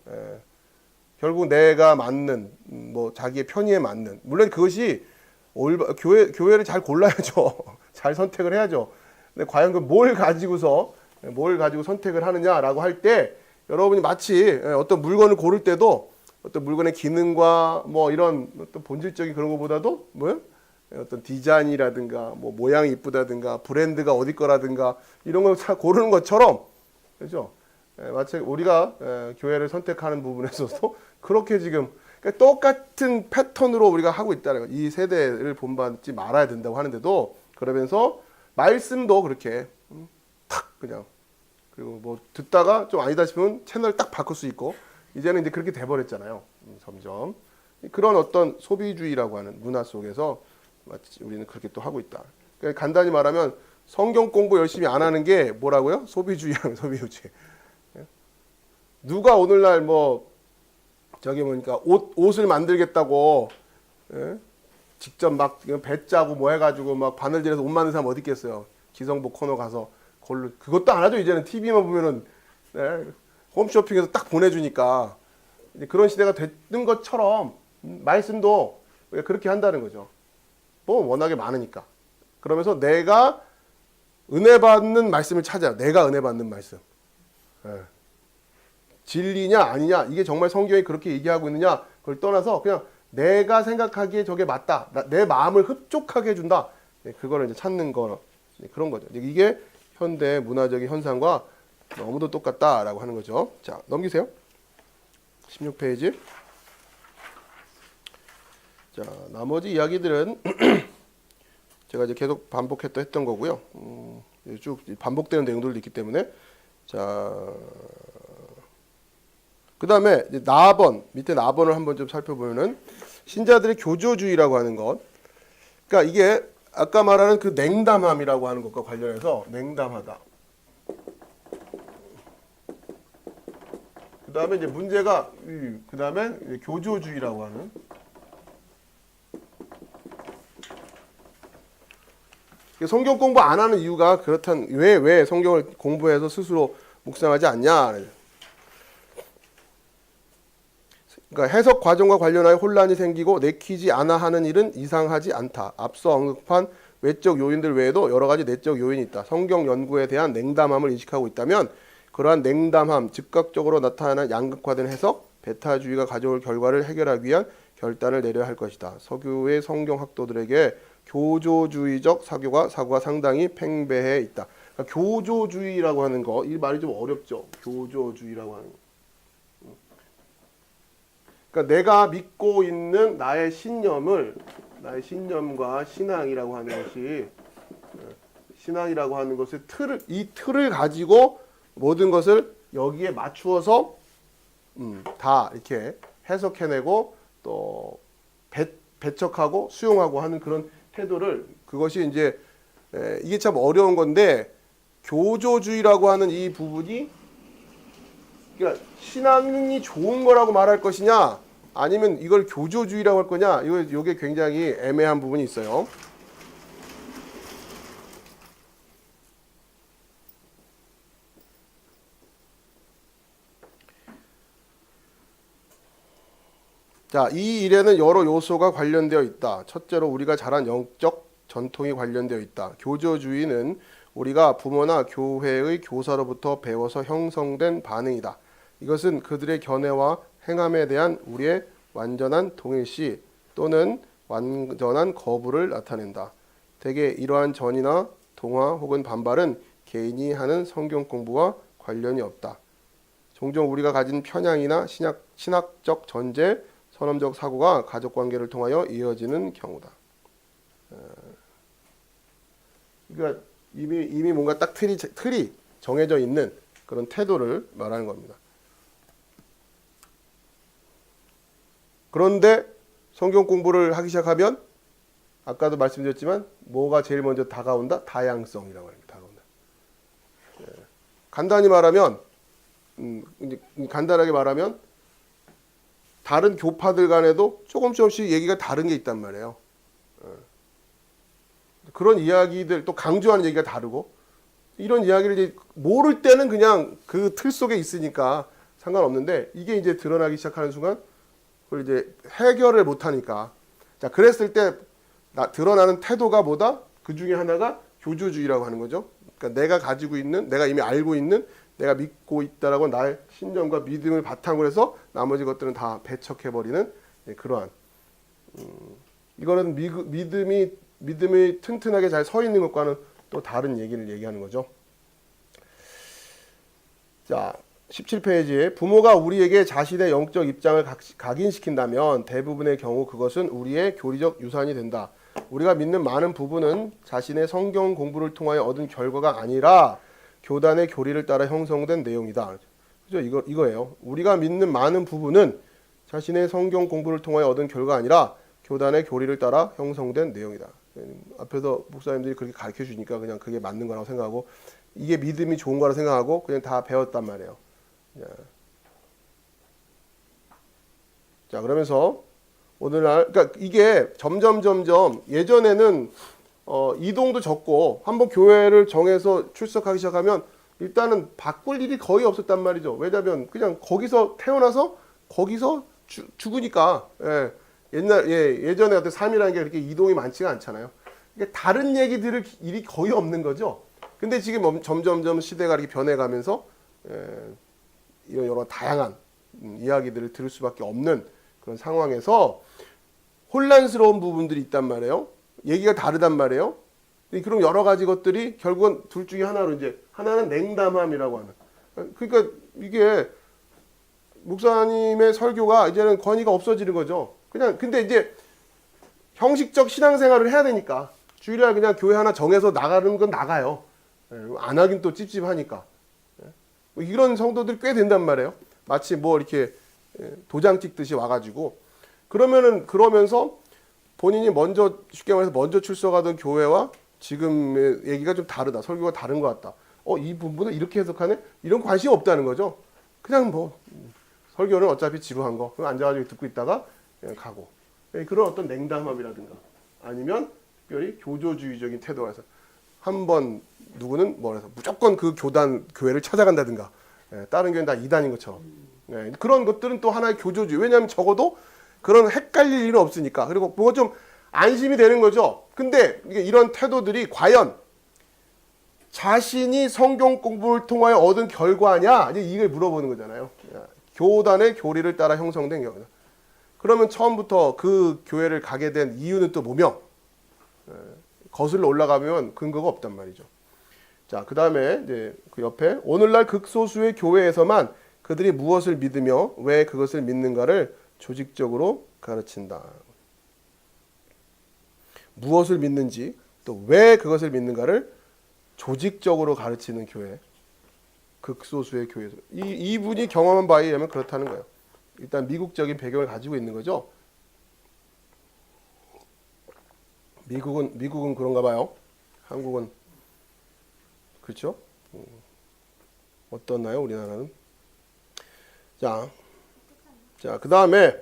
결국 내가 맞는, 뭐 자기의 편의에 맞는, 물론 그것이 교회를 잘 골라야죠. 잘 선택을 해야죠. 근데 과연 뭘 가지고 선택을 하느냐라고 할 때 여러분이 마치 어떤 물건을 고를 때도 어떤 물건의 기능과 뭐 이런 어떤 본질적인 그런 것보다도 뭐요? 어떤 디자인이라든가 뭐 모양이 이쁘다든가 브랜드가 어디 거라든가 이런 걸 고르는 것처럼, 그렇죠? 마치 우리가 교회를 선택하는 부분에서도 그렇게 지금 그러니까 똑같은 패턴으로 우리가 하고 있다는 거예요. 이 세대를 본받지 말아야 된다고 하는데도 그러면서 말씀도 그렇게 탁 그냥, 그리고 뭐 듣다가 좀 아니다 싶으면 채널을 딱 바꿀 수 있고, 이제는 이제 그렇게 돼버렸잖아요. 점점 그런 어떤 소비주의라고 하는 문화 속에서 마치 우리는 그렇게 또 하고 있다. 그러니까 간단히 말하면 성경 공부 열심히 안 하는 게 뭐라고요? 소비주의하는 소비주의. 누가 오늘날 뭐 저기 뭐니까 옷을 만들겠다고 예? 직접 막 배 짜고 뭐 해가지고 막 바늘질해서 옷 만드는 사람 어디 있겠어요? 기성복 코너 가서 그것도 안 하죠. 이제는 TV만 보면은 예? 홈쇼핑에서 딱 보내주니까 이제 그런 시대가 됐는 것처럼 말씀도 그렇게 한다는 거죠. 뭐 워낙에 많으니까. 그러면서 내가 은혜 받는 말씀을 찾아요. 내가 은혜 받는 말씀. 예. 진리냐 아니냐 이게 정말 성경이 그렇게 얘기하고 있느냐 그걸 떠나서 그냥 내가 생각하기에 저게 맞다. 내 마음을 흡족하게 해준다. 네, 그거를 이제 찾는 거 네, 그런 거죠. 이게 현대 문화적인 현상과 너무도 똑같다라고 하는 거죠. 자 넘기세요. 16페이지. 자 나머지 이야기들은 제가 이제 계속 반복했던 거고요. 쭉 반복되는 내용들도 있기 때문에 자. 그 다음에 나번 밑에 나번을 한번 좀 살펴보면은 신자들의 교조주의라고 하는 것. 그러니까 이게 아까 말하는 그 냉담함이라고 하는 것과 관련해서 냉담하다. 그 다음에 이제 문제가 그 다음에 교조주의라고 하는. 성경 공부 안 하는 이유가 그렇단 왜 성경을 공부해서 스스로 묵상하지 않냐. 그러니까 해석 과정과 관련하여 혼란이 생기고 내키지 않아 하는 일은 이상하지 않다. 앞서 언급한 외적 요인들 외에도 여러 가지 내적 요인이 있다. 성경 연구에 대한 냉담함을 인식하고 있다면 그러한 냉담함, 즉각적으로 나타나는 양극화된 해석, 베타주의가 가져올 결과를 해결하기 위한 결단을 내려야 할 것이다. 서구의 성경 학도들에게 교조주의적 사고가 상당히 팽배해 있다. 그러니까 교조주의라고 하는 거, 이 말이 좀 어렵죠. 교조주의라고 하는 거. 그러니까 내가 믿고 있는 나의 신념과 신앙이라고 하는 것이 신앙이라고 하는 것의 이 틀을 가지고 모든 것을 여기에 맞추어서 다 이렇게 해석해내고 또 배척하고 수용하고 하는 그런 태도를 그것이 이제 이게 참 어려운 건데 교조주의라고 하는 이 부분이 그러니까 신앙이 좋은 거라고 말할 것이냐 아니면 이걸 교조주의라고 할 거냐 이게 굉장히 애매한 부분이 있어요. 자, 이 일에는 여러 요소가 관련되어 있다. 첫째로 우리가 자란 영적 전통이 관련되어 있다. 교조주의는 우리가 부모나 교회의 교사로부터 배워서 형성된 반응이다. 이것은 그들의 견해와 행함에 대한 우리의 완전한 동일시 또는 완전한 거부를 나타낸다. 대개 이러한 전이나 동화 혹은 반발은 개인이 하는 성경 공부와 관련이 없다. 종종 우리가 가진 편향이나 신학적 전제, 선험적 사고가 가족관계를 통하여 이어지는 경우다. 그러니까 이미 뭔가 딱 틀이 정해져 있는 그런 태도를 말하는 겁니다. 그런데 성경 공부를 하기 시작하면 아까도 말씀드렸지만 뭐가 제일 먼저 다가온다? 다양성이라고 합니다. 다가온다. 간단히 말하면 간단하게 말하면 다른 교파들 간에도 조금씩 얘기가 다른 게 있단 말이에요. 그런 이야기들 또 강조하는 얘기가 다르고 이런 이야기를 이제 모를 때는 그냥 그 틀 속에 있으니까 상관없는데 이게 이제 드러나기 시작하는 순간 그걸 이제 해결을 못하니까 자 그랬을 때 드러나는 태도가 뭐다? 그 중에 하나가 교조주의라고 하는 거죠. 그러니까 내가 가지고 있는 내가 이미 알고 있는 내가 믿고 있다라고 나의 신념과 믿음을 바탕으로 해서 나머지 것들은 다 배척해버리는 그러한 이거는 믿음이 튼튼하게 잘 서 있는 것과는 또 다른 얘기를 얘기하는 거죠. 자 17페이지에 부모가 우리에게 자신의 영적 입장을 각인시킨다면 대부분의 경우 그것은 우리의 교리적 유산이 된다. 우리가 믿는 많은 부분은 자신의 성경 공부를 통하여 얻은 결과가 아니라 교단의 교리를 따라 형성된 내용이다. 그죠? 이거예요. 우리가 믿는 많은 부분은 자신의 성경 공부를 통하여 얻은 결과가 아니라 교단의 교리를 따라 형성된 내용이다. 앞에서 목사님들이 그렇게 가르쳐 주니까 그냥 그게 맞는 거라고 생각하고 이게 믿음이 좋은 거라고 생각하고 그냥 다 배웠단 말이에요. 자, 그러면서 오늘날 그러니까 이게 점점 예전에는 이동도 적고 한번 교회를 정해서 출석하기 시작하면 일단은 바꿀 일이 거의 없었단 말이죠. 왜냐하면 그냥 거기서 태어나서 거기서 죽으니까 예전에 어떤 삶이라는 게 그렇게 이동이 많지가 않잖아요. 그러니까 다른 얘기 들을 일이 거의 없는 거죠. 근데 지금 점점 시대가 이렇게 변해가면서 이런 여러 다양한 이야기들을 들을 수밖에 없는 그런 상황에서 혼란스러운 부분들이 있단 말이에요. 얘기가 다르단 말이에요. 그런 여러 가지 것들이 결국은 둘 중에 하나로 이제 하나는 냉담함이라고 하는. 그러니까 이게 목사님의 설교가 이제는 권위가 없어지는 거죠. 그냥 근데 이제 형식적 신앙생활을 해야 되니까 주일날 그냥 교회 하나 정해서 나가는 건 나가요. 안 하긴 또 찝찝하니까. 이런 성도들이 꽤 된단 말이에요. 마치 뭐 이렇게 도장 찍듯이 와가지고 그러면서 본인이 먼저 쉽게 말해서 먼저 출석하던 교회와 지금의 얘기가 좀 다르다. 설교가 다른 것 같다. 이 부분은 이렇게 해석하네? 이런 관심이 없다는 거죠. 그냥 뭐 설교는 어차피 지루한 거. 그럼 앉아가지고 듣고 있다가 그냥 가고. 그런 어떤 냉담함이라든가 아니면 특별히 교조주의적인 태도가 해서 한번 누구는 뭐라서 무조건 그 교회를 찾아간다든가 다른 교회는 다 이단인 것처럼 그런 것들은 또 하나의 교조주의. 왜냐하면 적어도 그런 헷갈릴 일은 없으니까. 그리고 뭐가 좀 안심이 되는 거죠. 근데 이런 태도들이 과연 자신이 성경 공부를 통하여 얻은 결과냐? 이걸 물어보는 거잖아요. 교단의 교리를 따라 형성된 경우다. 그러면 처음부터 그 교회를 가게 된 이유는 또 뭐며? 거슬러 올라가면 근거가 없단 말이죠. 자, 그 다음에 이제 그 옆에 오늘날 극소수의 교회에서만 그들이 무엇을 믿으며 왜 그것을 믿는가를 조직적으로 가르친다. 무엇을 믿는지 또 왜 그것을 믿는가를 조직적으로 가르치는 교회. 극소수의 교회에서. 이분이 경험한 바에 의하면 그렇다는 거예요. 일단 미국적인 배경을 가지고 있는 거죠. 미국은 그런가 봐요. 한국은 그렇죠? 어떻나요? 우리나라는? 자, 그 다음에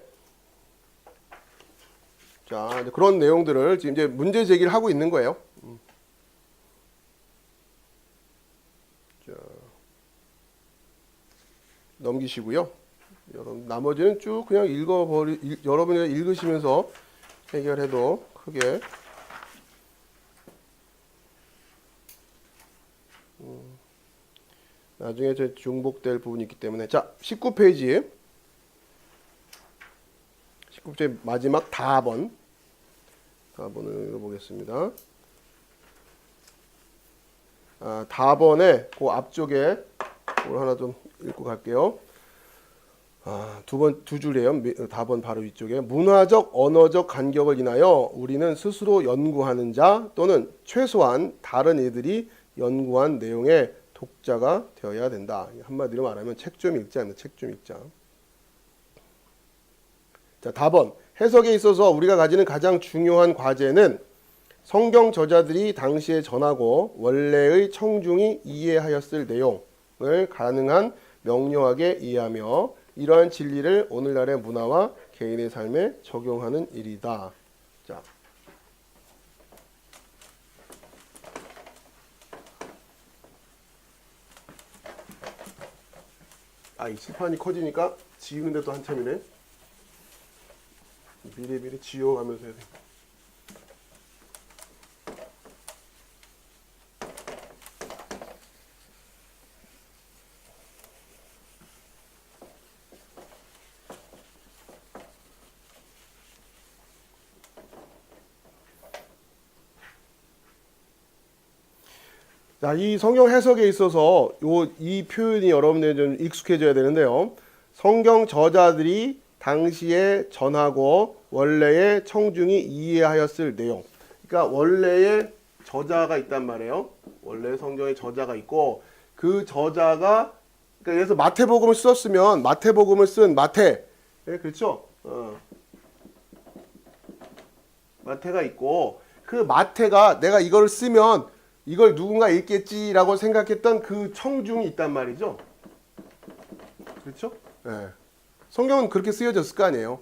자, 그런 내용들을 지금 이제 문제 제기를 하고 있는 거예요. 자, 넘기시고요. 여러분 나머지는 쭉 그냥 여러분이 읽으시면서 해결해도 크게 나중에 중복될 부분이 있기 때문에 자 19페이지 마지막 다번을 읽어보겠습니다. 다번에 그 앞쪽에 오늘 하나 좀 읽고 갈게요. 두 줄이에요. 다번 바로 위쪽에 문화적 언어적 간격을 인하여 우리는 스스로 연구하는 자 또는 최소한 다른 이들이 연구한 내용의 독자가 되어야 된다. 한마디로 말하면 책 좀 읽자. 책 좀 읽자. 자, 다번 해석에 있어서 우리가 가지는 가장 중요한 과제는 성경 저자들이 당시에 전하고 원래의 청중이 이해하였을 내용을 가능한 명료하게 이해하며 이러한 진리를 오늘날의 문화와 개인의 삶에 적용하는 일이다. 자, 이 칠판이 커지니까 지우는데 또 한참이네. 미리 지워가면서 해야 돼. 자, 이 성경 해석에 있어서 이 표현이 여러분들이 좀 익숙해져야 되는데요. 성경 저자들이 당시에 전하고 원래의 청중이 이해하였을 내용. 그러니까 원래의 저자가 있단 말이에요. 원래 성경의 저자가 있고 그 저자가 그러니까 그래서 마태복음을 썼으면 마태복음을 쓴 마태. 네, 그렇죠? 마태가 있고 그 마태가 내가 이걸 쓰면 이걸 누군가 읽겠지라고 생각했던 그 청중이 있단 말이죠. 그렇죠? 네. 성경은 그렇게 쓰여졌을 거 아니에요.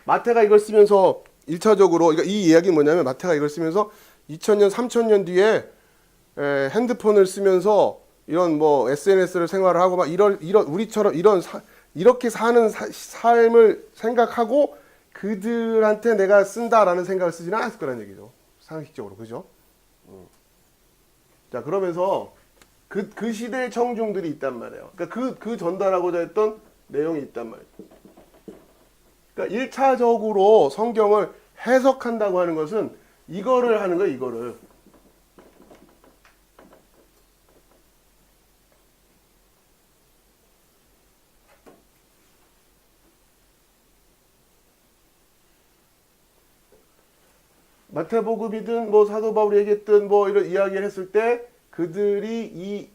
마태가 이걸 쓰면서 1차적으로 그러니까 이 이야기는 뭐냐면 마태가 이걸 쓰면서 2000년, 3000년 뒤에 핸드폰을 쓰면서 이런 뭐 SNS를 생활을 하고 막 이런 우리처럼 이렇게 사는 삶을 생각하고 그들한테 내가 쓴다라는 생각을 쓰지는 않았을 거라는 얘기죠. 상식적으로. 그죠? 자, 그러면서 그 시대의 청중들이 있단 말이에요. 그러니까 그 전달하고자 했던 내용이 있단 말이에요. 그러니까 1차적으로 성경을 해석한다고 하는 것은 이거를 하는 거예요, 이거를. 마태복음이든 뭐 사도 바울이 얘기했든 뭐 이런 이야기를 했을 때 그들이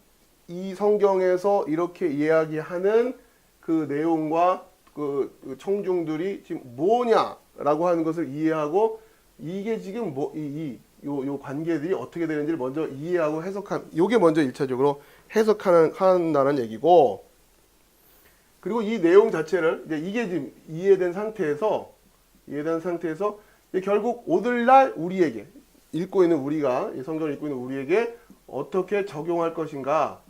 이 성경에서 이렇게 이야기하는 그 내용과 그 청중들이 지금 뭐냐라고 하는 것을 이해하고 이게 지금 요 관계들이 어떻게 되는지를 먼저 이해하고 요게 먼저 1차적으로 해석한다는 얘기고, 그리고 이 내용 자체를 이게 지금 이해된 상태에서 결국 오늘날 우리에게 읽고 있는 우리가 이 성경을 읽고 있는 우리에게 어떻게 적용할 것인가.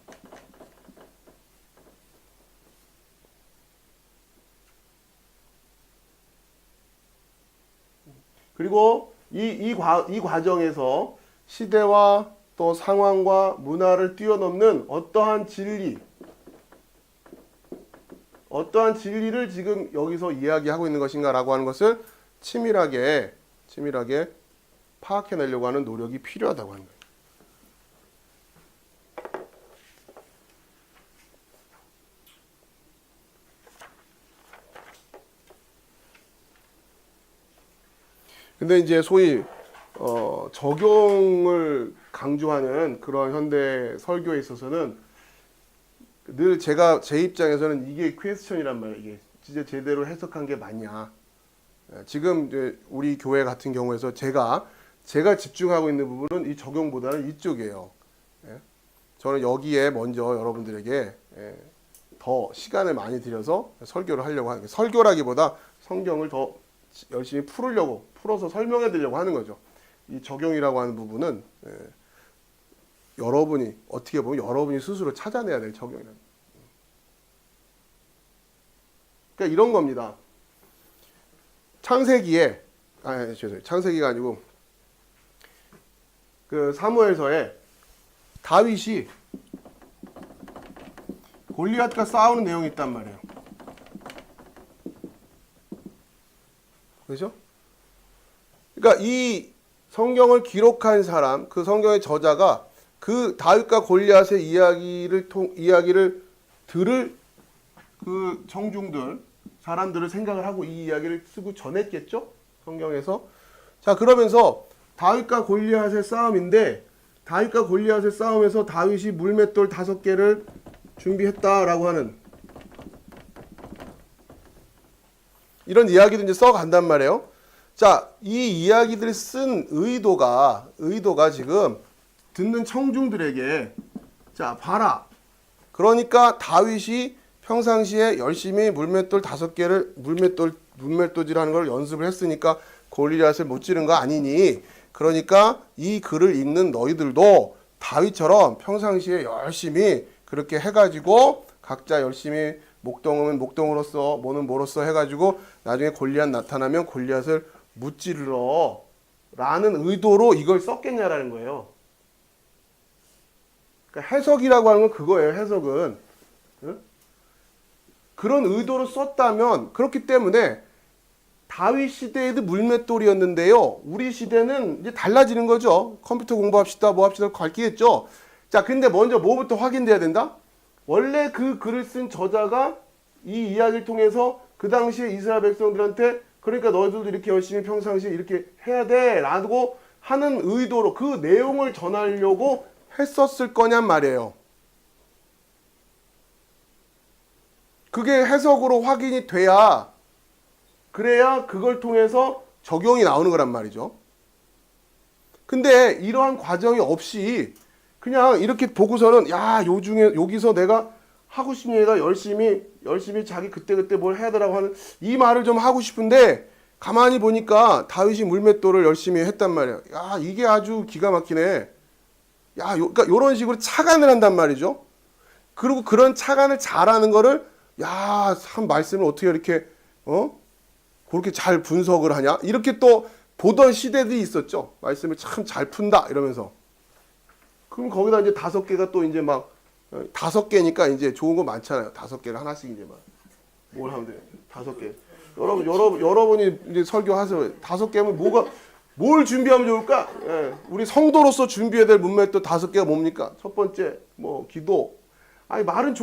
그리고 이 과정에서 시대와 또 상황과 문화를 뛰어넘는 어떠한 진리를 지금 여기서 이야기하고 있는 것인가라고 하는 것을 치밀하게 파악해내려고 하는 노력이 필요하다고 하는 거예요. 근데 이제 소위 적용을 강조하는 그런 현대 설교에 있어서는 늘 제 입장에서는 이게 퀘스천이란 말이에요. 이게 진짜 제대로 해석한 게 맞냐? 지금 이제 우리 교회 같은 경우에서 제가 집중하고 있는 부분은 이 적용보다는 이쪽이에요. 저는 여기에 먼저 여러분들에게 더 시간을 많이 들여서 설교를 하려고 하는 게, 설교라기보다 성경을 더 열심히 풀어서 설명해 드리려고 하는 거죠. 이 적용이라고 하는 부분은 여러분이 어떻게 보면 여러분이 스스로 찾아내야 될 적용이라는. 그러니까 이런 겁니다. 창세기에 창세기가 아니고 그 사무엘서에 다윗이 골리앗과 싸우는 내용이 있단 말이에요. 그렇죠? 그러니까 이 성경을 기록한 사람, 그 성경의 저자가 그 다윗과 골리앗의 이야기를 들을 그 청중들, 사람들을 생각을 하고 이 이야기를 쓰고 전했겠죠? 성경에서. 자, 그러면서 다윗과 골리앗의 싸움인데, 다윗과 골리앗의 싸움에서 다윗이 물맷돌 5개를 준비했다라고 하는 이런 이야기도 이제 써간단 말이에요. 자, 이 이야기들을 쓴 의도가 지금 듣는 청중들에게, 자, 봐라. 그러니까 다윗이 평상시에 열심히 물맷돌 5개를 물맷돌질하는 걸 연습을 했으니까 골리앗을 못 찌른 거 아니니. 그러니까 이 글을 읽는 너희들도 다윗처럼 평상시에 열심히 그렇게 해가지고 각자 열심히 목동은 목동으로서 뭐는 뭐로서 해가지고 나중에 골리앗 나타나면 골리앗을 무찌르러 라는 의도로 이걸 썼겠냐라는 거예요. 그러니까 해석이라고 하는 건 그거예요. 해석은. 응? 그런 의도로 썼다면, 그렇기 때문에 다윗 시대에도 물맷돌이었는데요. 우리 시대는 이제 달라지는 거죠. 컴퓨터 공부합시다, 뭐 합시다, 갈기겠죠. 자, 근데 먼저 뭐부터 확인돼야 된다? 원래 그 글을 쓴 저자가 이 이야기를 통해서 그 당시에 이스라엘 백성들한테, 그러니까 너희들도 이렇게 열심히 평상시에 이렇게 해야 돼 라고 하는 의도로 그 내용을 전하려고 했었을 거냔 말이에요. 그게 해석으로 확인이 돼야, 그래야 그걸 통해서 적용이 나오는 거란 말이죠. 근데 이러한 과정이 없이 그냥 이렇게 보고서는 야, 여기서 내가 하고 싶은 얘기가 열심히 자기 그때 뭘 해야 되라고 하는 이 말을 좀 하고 싶은데 가만히 보니까 다윗이 물맷돌을 열심히 했단 말이야. 야, 이게 아주 기가 막히네. 야, 그러니까 이런 식으로 착안을 한단 말이죠. 그리고 그런 착안을 잘하는 거를 야, 참 말씀을 어떻게 이렇게 그렇게 잘 분석을 하냐? 이렇게 또 보던 시대들이 있었죠. 말씀을 참 잘 푼다 이러면서. 그럼 거기다 이제 5개가 또 이제 막 5개니까 이제 좋은 거 많잖아요. 5개를 하나씩 이제 막 뭘 하면 돼요? 5개. 여러분이 이제 설교하세요. 5개면 뭘 준비하면 좋을까? 예, 우리 성도로서 준비해야 될 문맥도 5개가 뭡니까? 첫 번째, 뭐 기도. 아니 말은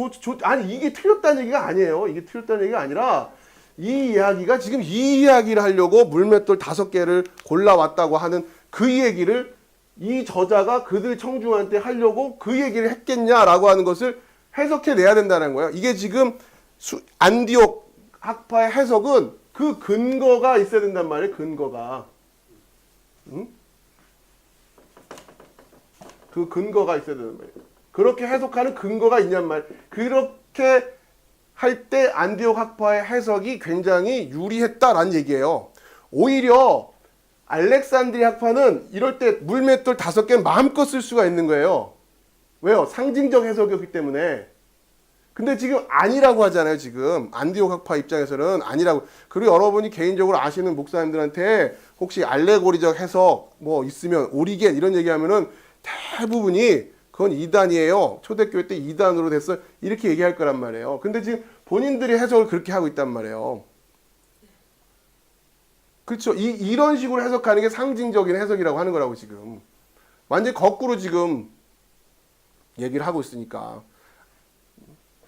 아니 이게 틀렸다는 얘기가 아니에요. 이게 틀렸다는 얘기가 아니라 이 이야기가 지금 이 이야기를 하려고 물맷돌 5개를 골라왔다고 하는 그 얘기를 이 저자가 그들 청중한테 하려고 그 얘기를 했겠냐라고 하는 것을 해석해 내야 된다는 거예요. 이게 지금 안디옥 학파의 해석은 그 근거가 있어야 된단 말이에요. 근거가. 응? 그 근거가 있어야 된단 말이에요. 그렇게 해석하는 근거가 있냔 말이에요. 그렇게 할 때 안디옥 학파의 해석이 굉장히 유리했다라는 얘기예요. 오히려 알렉산드리 학파는 이럴 때 물맷돌 5개 마음껏 쓸 수가 있는 거예요. 왜요? 상징적 해석이었기 때문에. 근데 지금 아니라고 하잖아요. 지금 안디옥 학파 입장에서는 아니라고. 그리고 여러분이 개인적으로 아시는 목사님들한테 혹시 알레고리적 해석 뭐 있으면 오리겐 이런 얘기하면은 대부분이 그건 이단이에요. 초대교회 때 이단으로 됐어. 이렇게 얘기할 거란 말이에요. 근데 지금 본인들이 해석을 그렇게 하고 있단 말이에요. 그렇죠. 이런 식으로 해석하는 게 상징적인 해석이라고 하는 거라고 지금. 완전히 거꾸로 지금 얘기를 하고 있으니까.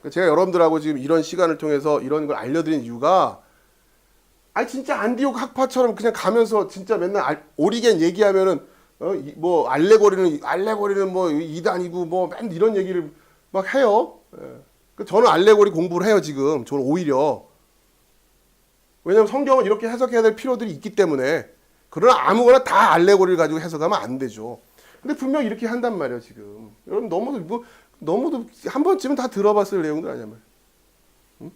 제가 여러분들하고 지금 이런 시간을 통해서 이런 걸 알려드린 이유가 아니 진짜 안디옥 학파처럼 그냥 가면서 진짜 맨날 오리겐 얘기하면은 뭐 알레고리는 뭐 이단이고 뭐 맨 이런 얘기를 막 해요. 예. 저는 알레고리 공부를 해요 지금. 저는 오히려 왜냐면 성경은 이렇게 해석해야 될 필요들이 있기 때문에. 그러나 아무거나 다 알레고리를 가지고 해석하면 안 되죠. 근데 분명 이렇게 한단 말이에요 지금. 여러분 너무도 한 번쯤은 다 들어봤을 내용들 아니야 말. 응?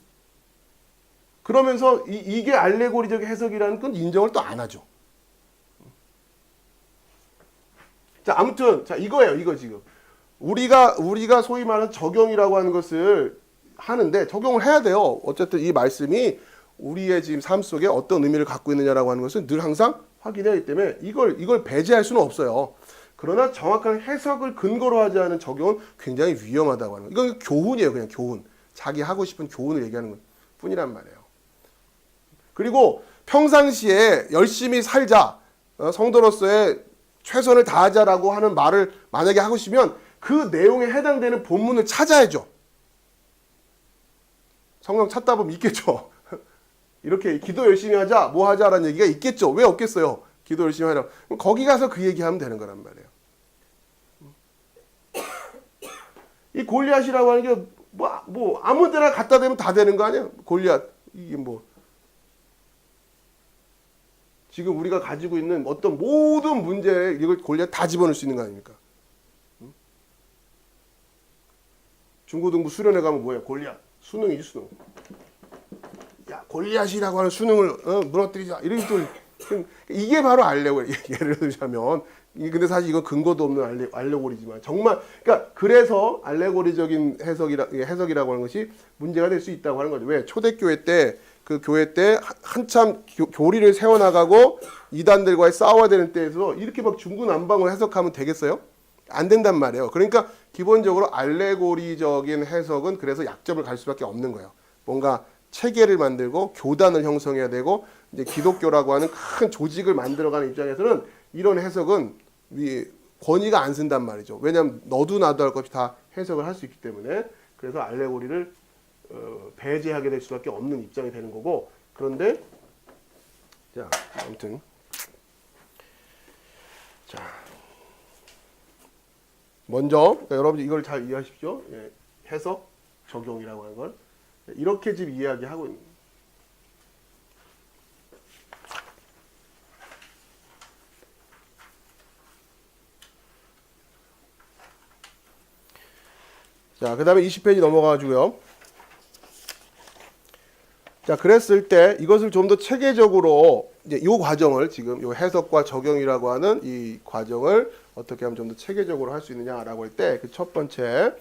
그러면서 이게 알레고리적 해석이라는 건 인정을 또 안 하죠. 자, 아무튼 자 이거예요. 이거 지금 우리가 소위 말하는 적용이라고 하는 것을 하는데 적용을 해야 돼요. 어쨌든 이 말씀이 우리의 지금 삶 속에 어떤 의미를 갖고 있느냐라고 하는 것은 늘 항상 확인해야 하기 때문에 이걸 배제할 수는 없어요. 그러나 정확한 해석을 근거로 하지 않은 적용은 굉장히 위험하다고 하는 거예요. 이건 교훈이에요. 그냥 교훈. 자기 하고 싶은 교훈을 얘기하는 것 뿐이란 말이에요. 그리고 평상시에 열심히 살자. 성도로서의 최선을 다하자라고 하는 말을 만약에 하고 싶으면 그 내용에 해당되는 본문을 찾아야죠. 성경 찾다 보면 있겠죠. 이렇게 기도 열심히 하자, 뭐 하자라는 얘기가 있겠죠. 왜 없겠어요? 기도 열심히 하라고. 거기 가서 그 얘기하면 되는 거란 말이에요. 이 골리앗이라고 하는 게 뭐 아무 데나 갖다 대면 다 되는 거 아니야? 골리앗 이게 뭐 지금 우리가 가지고 있는 어떤 모든 문제에 이걸 골리앗 다 집어넣을 수 있는 거 아닙니까? 중고등부 수련회 가면 뭐야? 골리앗 수능이지 수능. 야 골리앗이라고 하는 수능을 무너뜨리자. 이렇게 또 이게 바로 알레고리. 예를 들자면 근데 사실 이건 근거도 없는 알레고리지만 정말 그러니까 그래서 알레고리적인 해석이라고 하는 것이 문제가 될 수 있다고 하는 거죠. 왜 초대교회 때 그 교회 때 한참 교리를 세워나가고 이단들과의 싸워야 되는 때에서 이렇게 막 중구난방으로 해석하면 되겠어요? 안 된단 말이에요. 그러니까 기본적으로 알레고리적인 해석은 그래서 약점을 갈 수밖에 없는 거예요. 뭔가 체계를 만들고 교단을 형성해야 되고 이제 기독교라고 하는 큰 조직을 만들어가는 입장에서는 이런 해석은 권위가 안 쓴단 말이죠. 왜냐하면 너도 나도 할 것 없이 다 해석을 할 수 있기 때문에 그래서 알레고리를 배제하게 될 수밖에 없는 입장이 되는 거고 그런데 자 아무튼 자 먼저 그러니까 여러분 이걸 잘 이해하십시오. 예, 해석 적용이라고 하는 걸 이렇게 지금 이야기하고 있는 자, 그 다음에 20페이지 넘어가가지고요. 자, 그랬을 때 이것을 좀 더 체계적으로 이제 이 과정을 지금 이 해석과 적용이라고 하는 이 과정을 어떻게 하면 좀 더 체계적으로 할 수 있느냐라고 할 때 그 첫 번째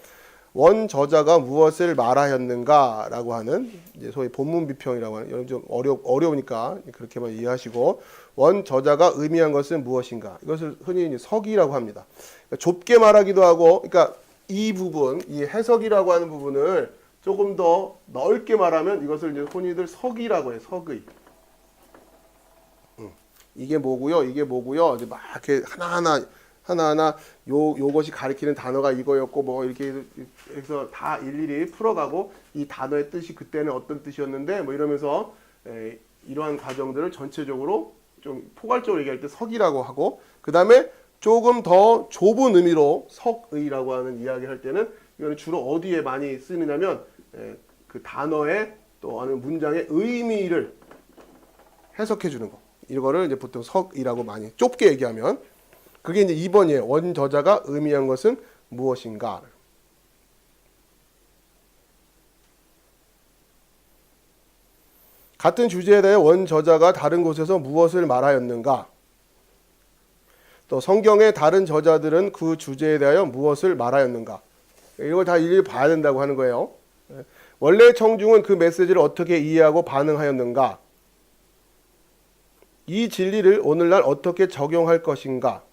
원 저자가 무엇을 말하였는가라고 하는 이제 소위 본문 비평이라고 하는 여러분 좀 어려우니까 그렇게만 이해하시고 원 저자가 의미한 것은 무엇인가 이것을 흔히 이제 서기라고 합니다. 그러니까 좁게 말하기도 하고 그러니까 이 부분 이 해석이라고 하는 부분을 조금 더 넓게 말하면 이것을 이제 흔히들 서기라고 해요. 서기. 이게 뭐고요? 이게 뭐고요? 이제 막 이렇게 하나하나 요것이 가리키는 단어가 이거였고 뭐 이렇게 해서 다 일일이 풀어가고 이 단어의 뜻이 그때는 어떤 뜻이었는데 뭐 이러면서 이러한 과정들을 전체적으로 좀 포괄적으로 얘기할 때 서기라고 하고 그 다음에 조금 더 좁은 의미로 석의라고 하는 이야기를 할 때는 이거는 주로 어디에 많이 쓰느냐면 그 단어의 또 어느 문장의 의미를 해석해 주는 거. 이거를 이제 보통 석이라고 많이 좁게 얘기하면 그게 이제 2번이에요. 원 저자가 의미한 것은 무엇인가. 같은 주제에 대해 원 저자가 다른 곳에서 무엇을 말하였는가. 또 성경의 다른 저자들은 그 주제에 대하여 무엇을 말하였는가. 이걸 다 일일이 봐야 된다고 하는 거예요. 원래 청중은 그 메시지를 어떻게 이해하고 반응하였는가. 이 진리를 오늘날 어떻게 적용할 것인가.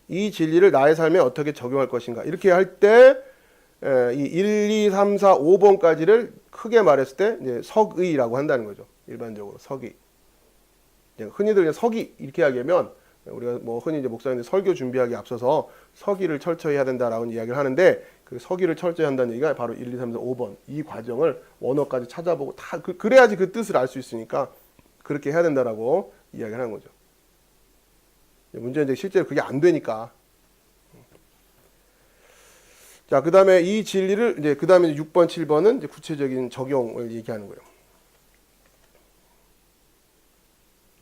이 진리를 나의 삶에 어떻게 적용할 것인가. 이렇게 할 때 이 1, 2, 3, 4, 5번까지를 크게 말했을 때 이제 석의라고 한다는 거죠. 일반적으로 석의. 흔히들 그냥 석의 이렇게 하면 우리가 뭐 흔히 이제 목사님들 설교 준비하기 앞서서 서기를 철저히 해야 된다라는 이야기를 하는데 그 서기를 철저히 한다는 얘기가 바로 1, 2, 3, 4, 5번 이 과정을 원어까지 찾아보고 다 그래야지 그 뜻을 알 수 있으니까 그렇게 해야 된다라고 이야기를 하는 거죠. 문제는 이제 실제로 그게 안 되니까. 자, 그 다음에 이 진리를 이제 그 다음에 6번, 7번은 이제 구체적인 적용을 얘기하는 거예요.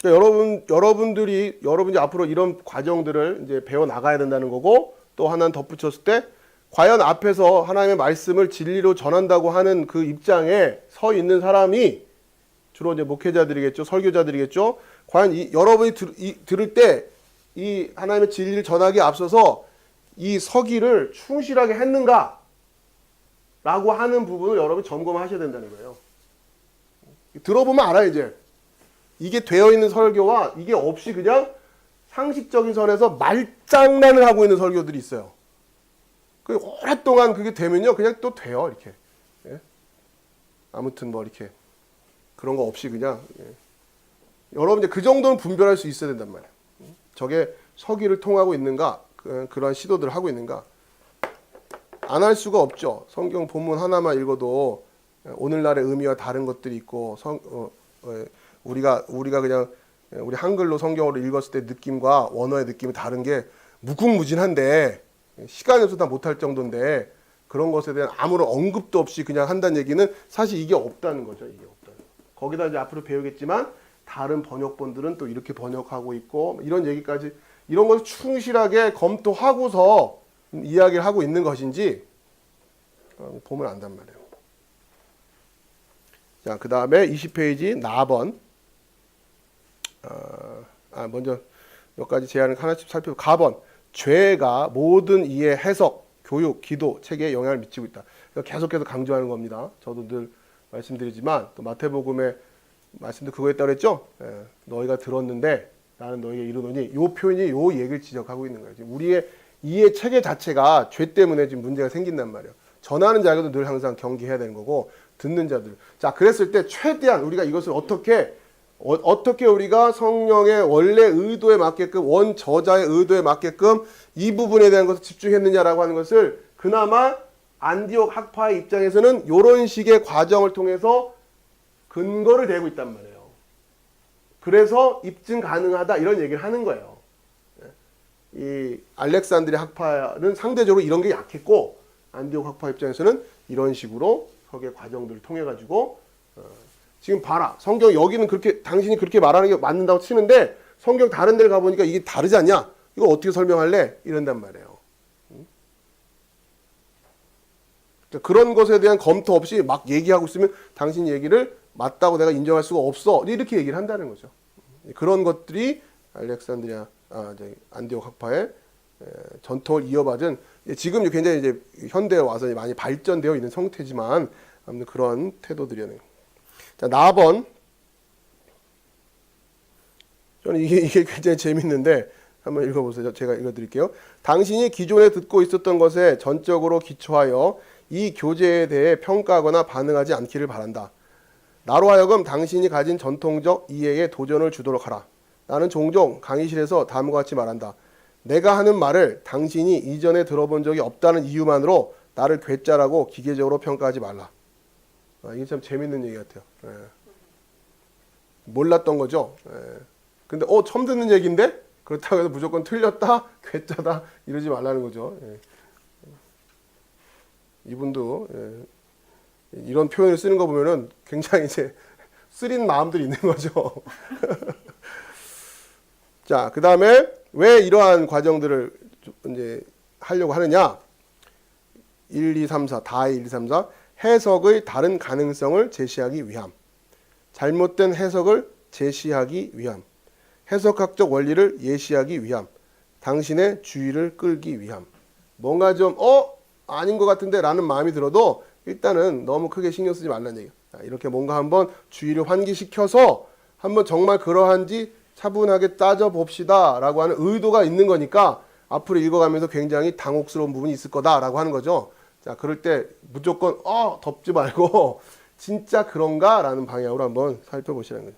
그러니까 여러분들이 앞으로 이런 과정들을 이제 배워 나가야 된다는 거고 또 하나는 덧붙였을 때 과연 앞에서 하나님의 말씀을 진리로 전한다고 하는 그 입장에 서 있는 사람이 주로 이제 목회자들이겠죠, 설교자들이겠죠. 과연 여러분이 들을 때 이 하나님의 진리를 전하기에 앞서서 이 서기를 충실하게 했는가라고 하는 부분을 여러분이 점검하셔야 된다는 거예요. 들어보면 알아요, 이제. 이게 되어 있는 설교와 이게 없이 그냥 상식적인 선에서 말장난을 하고 있는 설교들이 있어요. 그 오랫동안 그게 되면요, 그냥 또 돼요, 이렇게. 예? 아무튼 뭐 이렇게 그런 거 없이 그냥. 예. 여러분 이제 그 정도는 분별할 수 있어야 된단 말이에요. 저게 서기를 통하고 있는가, 그런 시도들을 하고 있는가. 안 할 수가 없죠. 성경 본문 하나만 읽어도 오늘날의 의미와 다른 것들이 있고 우리가 그냥 우리 한글로 성경으로 읽었을 때 느낌과 원어의 느낌이 다른 게 무궁무진한데 시간이 없어서 다 못할 정도인데 그런 것에 대한 아무런 언급도 없이 그냥 한다는 얘기는 사실 이게 없다는 거죠. 이게 없다는 거. 거기다 이제 앞으로 배우겠지만 다른 번역본들은 또 이렇게 번역하고 있고 이런 얘기까지 이런 것을 충실하게 검토하고서 이야기를 하고 있는 것인지 보면 안단 말이에요. 자, 그 다음에 20페이지 나번. 먼저 몇 가지 제안을 하나씩 살펴보고 가번. 죄가 모든 이해, 해석, 교육, 기도, 체계에 영향을 미치고 있다. 계속해서 강조하는 겁니다. 저도 늘 말씀드리지만 또 마태복음에 말씀도 그거에 따르죠. 너희가 들었는데 나는 너희에게 이르노니 요 표현이 요 얘기를 지적하고 있는 거예요. 지금 우리의 이해 체계 자체가 죄 때문에 지금 문제가 생긴단 말이에요. 전하는 자들도 늘 항상 경계해야 되는 거고 듣는 자들. 자, 그랬을 때 최대한 우리가 이것을 어떻게 우리가 성령의 원래 의도에 맞게끔 원 저자의 의도에 맞게끔 이 부분에 대한 것을 집중했느냐라고 하는 것을 그나마 안디옥 학파의 입장에서는 이런 식의 과정을 통해서 근거를 대고 있단 말이에요. 그래서 입증 가능하다 이런 얘기를 하는 거예요. 이 알렉산드리아 학파는 상대적으로 이런 게 약했고 안디옥 학파 입장에서는 이런 식으로 석의 과정들을 통해 가지고 지금 봐라. 성경 여기는 그렇게 당신이 그렇게 말하는 게 맞는다고 치는데 성경 다른 데를 가보니까 이게 다르지 않냐? 이거 어떻게 설명할래? 이런단 말이에요. 그런 것에 대한 검토 없이 막 얘기하고 있으면 당신 얘기를 맞다고 내가 인정할 수가 없어. 이렇게 얘기를 한다는 거죠. 그런 것들이 알렉산드리아 안디옥 학파의 전통을 이어받은 지금 굉장히 이제 현대에 와서 많이 발전되어 있는 형태지만 아무튼 그런 태도들이었네요. 자, 4번. 저는 이게 굉장히 재밌는데 한번 읽어보세요. 제가 읽어드릴게요. 당신이 기존에 듣고 있었던 것에 전적으로 기초하여 이 교제에 대해 평가하거나 반응하지 않기를 바란다. 나로 하여금 당신이 가진 전통적 이해에 도전을 주도록 하라. 나는 종종 강의실에서 다음과 같이 말한다. 내가 하는 말을 당신이 이전에 들어본 적이 없다는 이유만으로 나를 괴짜라고 기계적으로 평가하지 말라. 이게 참 재밌는 얘기 같아요. 예. 몰랐던 거죠. 예. 근데 처음 듣는 얘기인데 그렇다고 해서 무조건 틀렸다, 괴짜다 이러지 말라는 거죠. 예. 이분도 이런 표현을 쓰는 거 보면은 굉장히 이제 쓰린 마음들이 있는 거죠. 자, 그 다음에 왜 이러한 과정들을 이제 하려고 하느냐? 1, 2, 3, 4, 다의 1, 2, 3, 4 해석의 다른 가능성을 제시하기 위함. 잘못된 해석을 제시하기 위함. 해석학적 원리를 예시하기 위함. 당신의 주의를 끌기 위함. 뭔가 좀 아닌 것 같은데 라는 마음이 들어도 일단은 너무 크게 신경 쓰지 말라는 얘기예요. 이렇게 뭔가 한번 주의를 환기시켜서 한번 정말 그러한지 차분하게 따져봅시다 라고 하는 의도가 있는 거니까 앞으로 읽어가면서 굉장히 당혹스러운 부분이 있을 거다라고 하는 거죠. 자, 그럴 때 무조건 덮지 말고 진짜 그런가? 라는 방향으로 한번 살펴보시라는 거죠.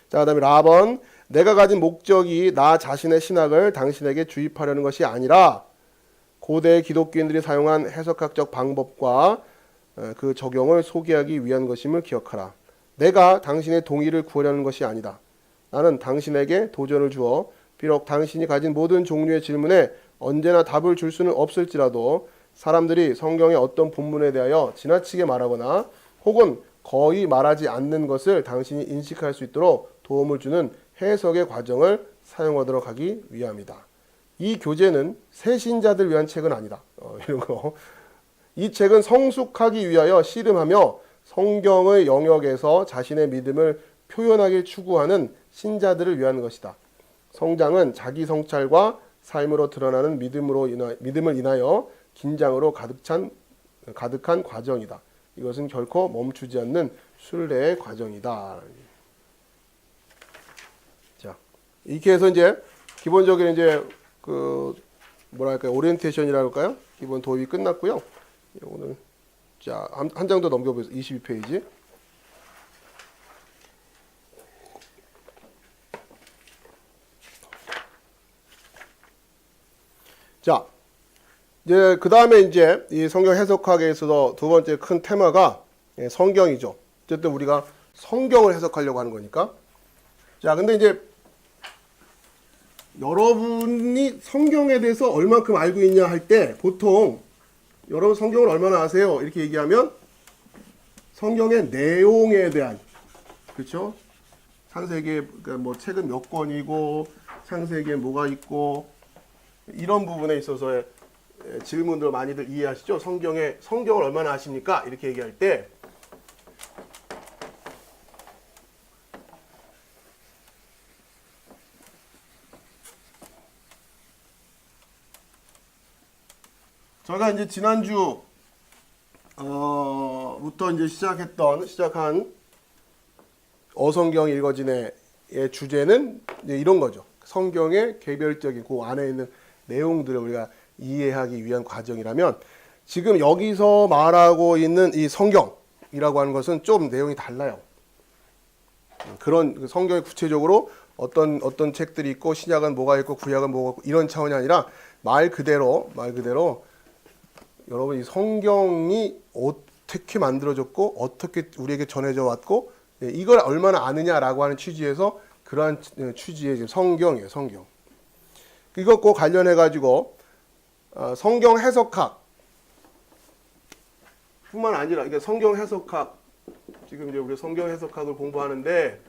자, 그 다음에 라번. 내가 가진 목적이 나 자신의 신학을 당신에게 주입하려는 것이 아니라 고대 기독교인들이 사용한 해석학적 방법과 그 적용을 소개하기 위한 것임을 기억하라. 내가 당신의 동의를 구하려는 것이 아니다. 나는 당신에게 도전을 주어 비록 당신이 가진 모든 종류의 질문에 언제나 답을 줄 수는 없을지라도 사람들이 성경의 어떤 본문에 대하여 지나치게 말하거나 혹은 거의 말하지 않는 것을 당신이 인식할 수 있도록 도움을 주는 해석의 과정을 사용하도록 하기 위함이다. 이 교재는 새신자들 위한 책은 아니다. 이런 거. 이 책은 성숙하기 위하여 씨름하며 성경의 영역에서 자신의 믿음을 표현하길 추구하는 신자들을 위한 것이다. 성장은 자기 성찰과 삶으로 드러나는 믿음을 인하여 긴장으로 가득한 과정이다. 이것은 결코 멈추지 않는 순례의 과정이다. 자, 이렇게 해서 이제 기본적인 이제 오리엔테이션이라고 할까요? 기본 도입이 끝났고요. 오늘 자, 한 장 더 넘겨보세요. 22페이지. 자, 이제 그 다음에 이제 이 성경 해석학에 있어서 두 번째 큰 테마가 성경이죠. 어쨌든 우리가 성경을 해석하려고 하는 거니까. 자, 근데 이제 여러분이 성경에 대해서 얼만큼 알고 있냐 할 때 보통 여러분 성경을 얼마나 아세요? 이렇게 얘기하면 성경의 내용에 대한, 그렇죠? 창세기에 뭐 책은 몇 권이고 창세기에 뭐가 있고 이런 부분에 있어서의 질문들 많이들 이해하시죠? 성경을 얼마나 아십니까? 이렇게 얘기할 때 저희가 이제 지난주 부터 이제 시작한 어성경 읽어진의 주제는 이제 이런 거죠. 성경의 개별적인 그 안에 있는 내용들을 우리가 이해하기 위한 과정이라면 지금 여기서 말하고 있는 이 성경이라고 하는 것은 좀 내용이 달라요. 그런 성경에 구체적으로 어떤 책들이 있고 신약은 뭐가 있고 구약은 뭐가 있고 이런 차원이 아니라 말 그대로 여러분 이 성경이 어떻게 만들어졌고 어떻게 우리에게 전해져 왔고 이걸 얼마나 아느냐라고 하는 취지에서 그러한 취지의 성경이에요. 성경. 이것과 관련해 가지고 성경 해석학 뿐만 아니라 이게 성경 해석학 지금 이제 우리 성경 해석학을 공부하는데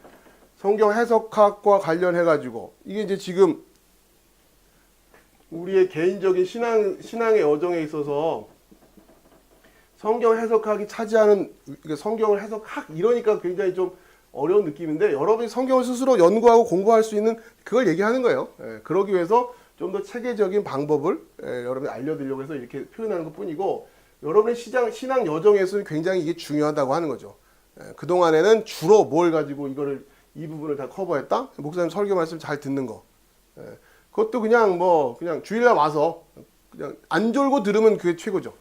성경 해석학과 관련해 가지고 이게 이제 지금 우리의 개인적인 신앙의 여정에 있어서 성경 해석학이 차지하는 성경을 해석학 이러니까 굉장히 좀 어려운 느낌인데 여러분이 성경을 스스로 연구하고 공부할 수 있는 그걸 얘기하는 거예요. 그러기 위해서 좀 더 체계적인 방법을 여러분이 알려드리려고 해서 이렇게 표현하는 것뿐이고 여러분의 신앙 여정에서는 굉장히 이게 중요하다고 하는 거죠. 그동안에는 주로 뭘 가지고 이 부분을 다 커버했다? 목사님 설교 말씀 잘 듣는 거. 그것도 그냥 주일날 와서 그냥 안 졸고 들으면 그게 최고죠.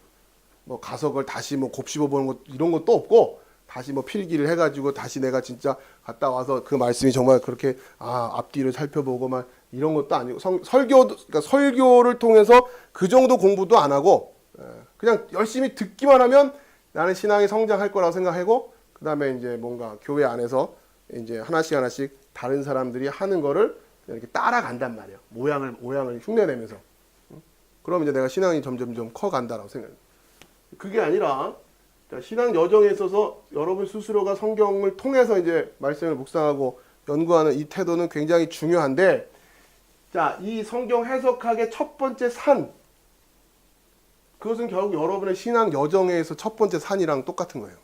뭐 가서 그걸 다시 뭐 곱씹어 보는 것 이런 것도 없고 다시 뭐 필기를 해가지고 다시 내가 진짜 갔다 와서 그 말씀이 정말 그렇게 앞뒤를 살펴보고 막 이런 것도 아니고 그러니까 설교를 통해서 그 정도 공부도 안 하고 그냥 열심히 듣기만 하면 나는 신앙이 성장할 거라고 생각하고 그 다음에 이제 뭔가 교회 안에서 이제 하나씩 다른 사람들이 하는 거를 이렇게 따라간단 말이에요. 모양을 흉내내면서. 그럼 이제 내가 신앙이 점점점 커간다라고 생각해요. 그게 아니라 신앙 여정에 있어서 여러분 스스로가 성경을 통해서 이제 말씀을 묵상하고 연구하는 이 태도는 굉장히 중요한데, 자, 이 성경 해석학의 첫 번째 산, 그것은 결국 여러분의 신앙 여정에서 첫 번째 산이랑 똑같은 거예요.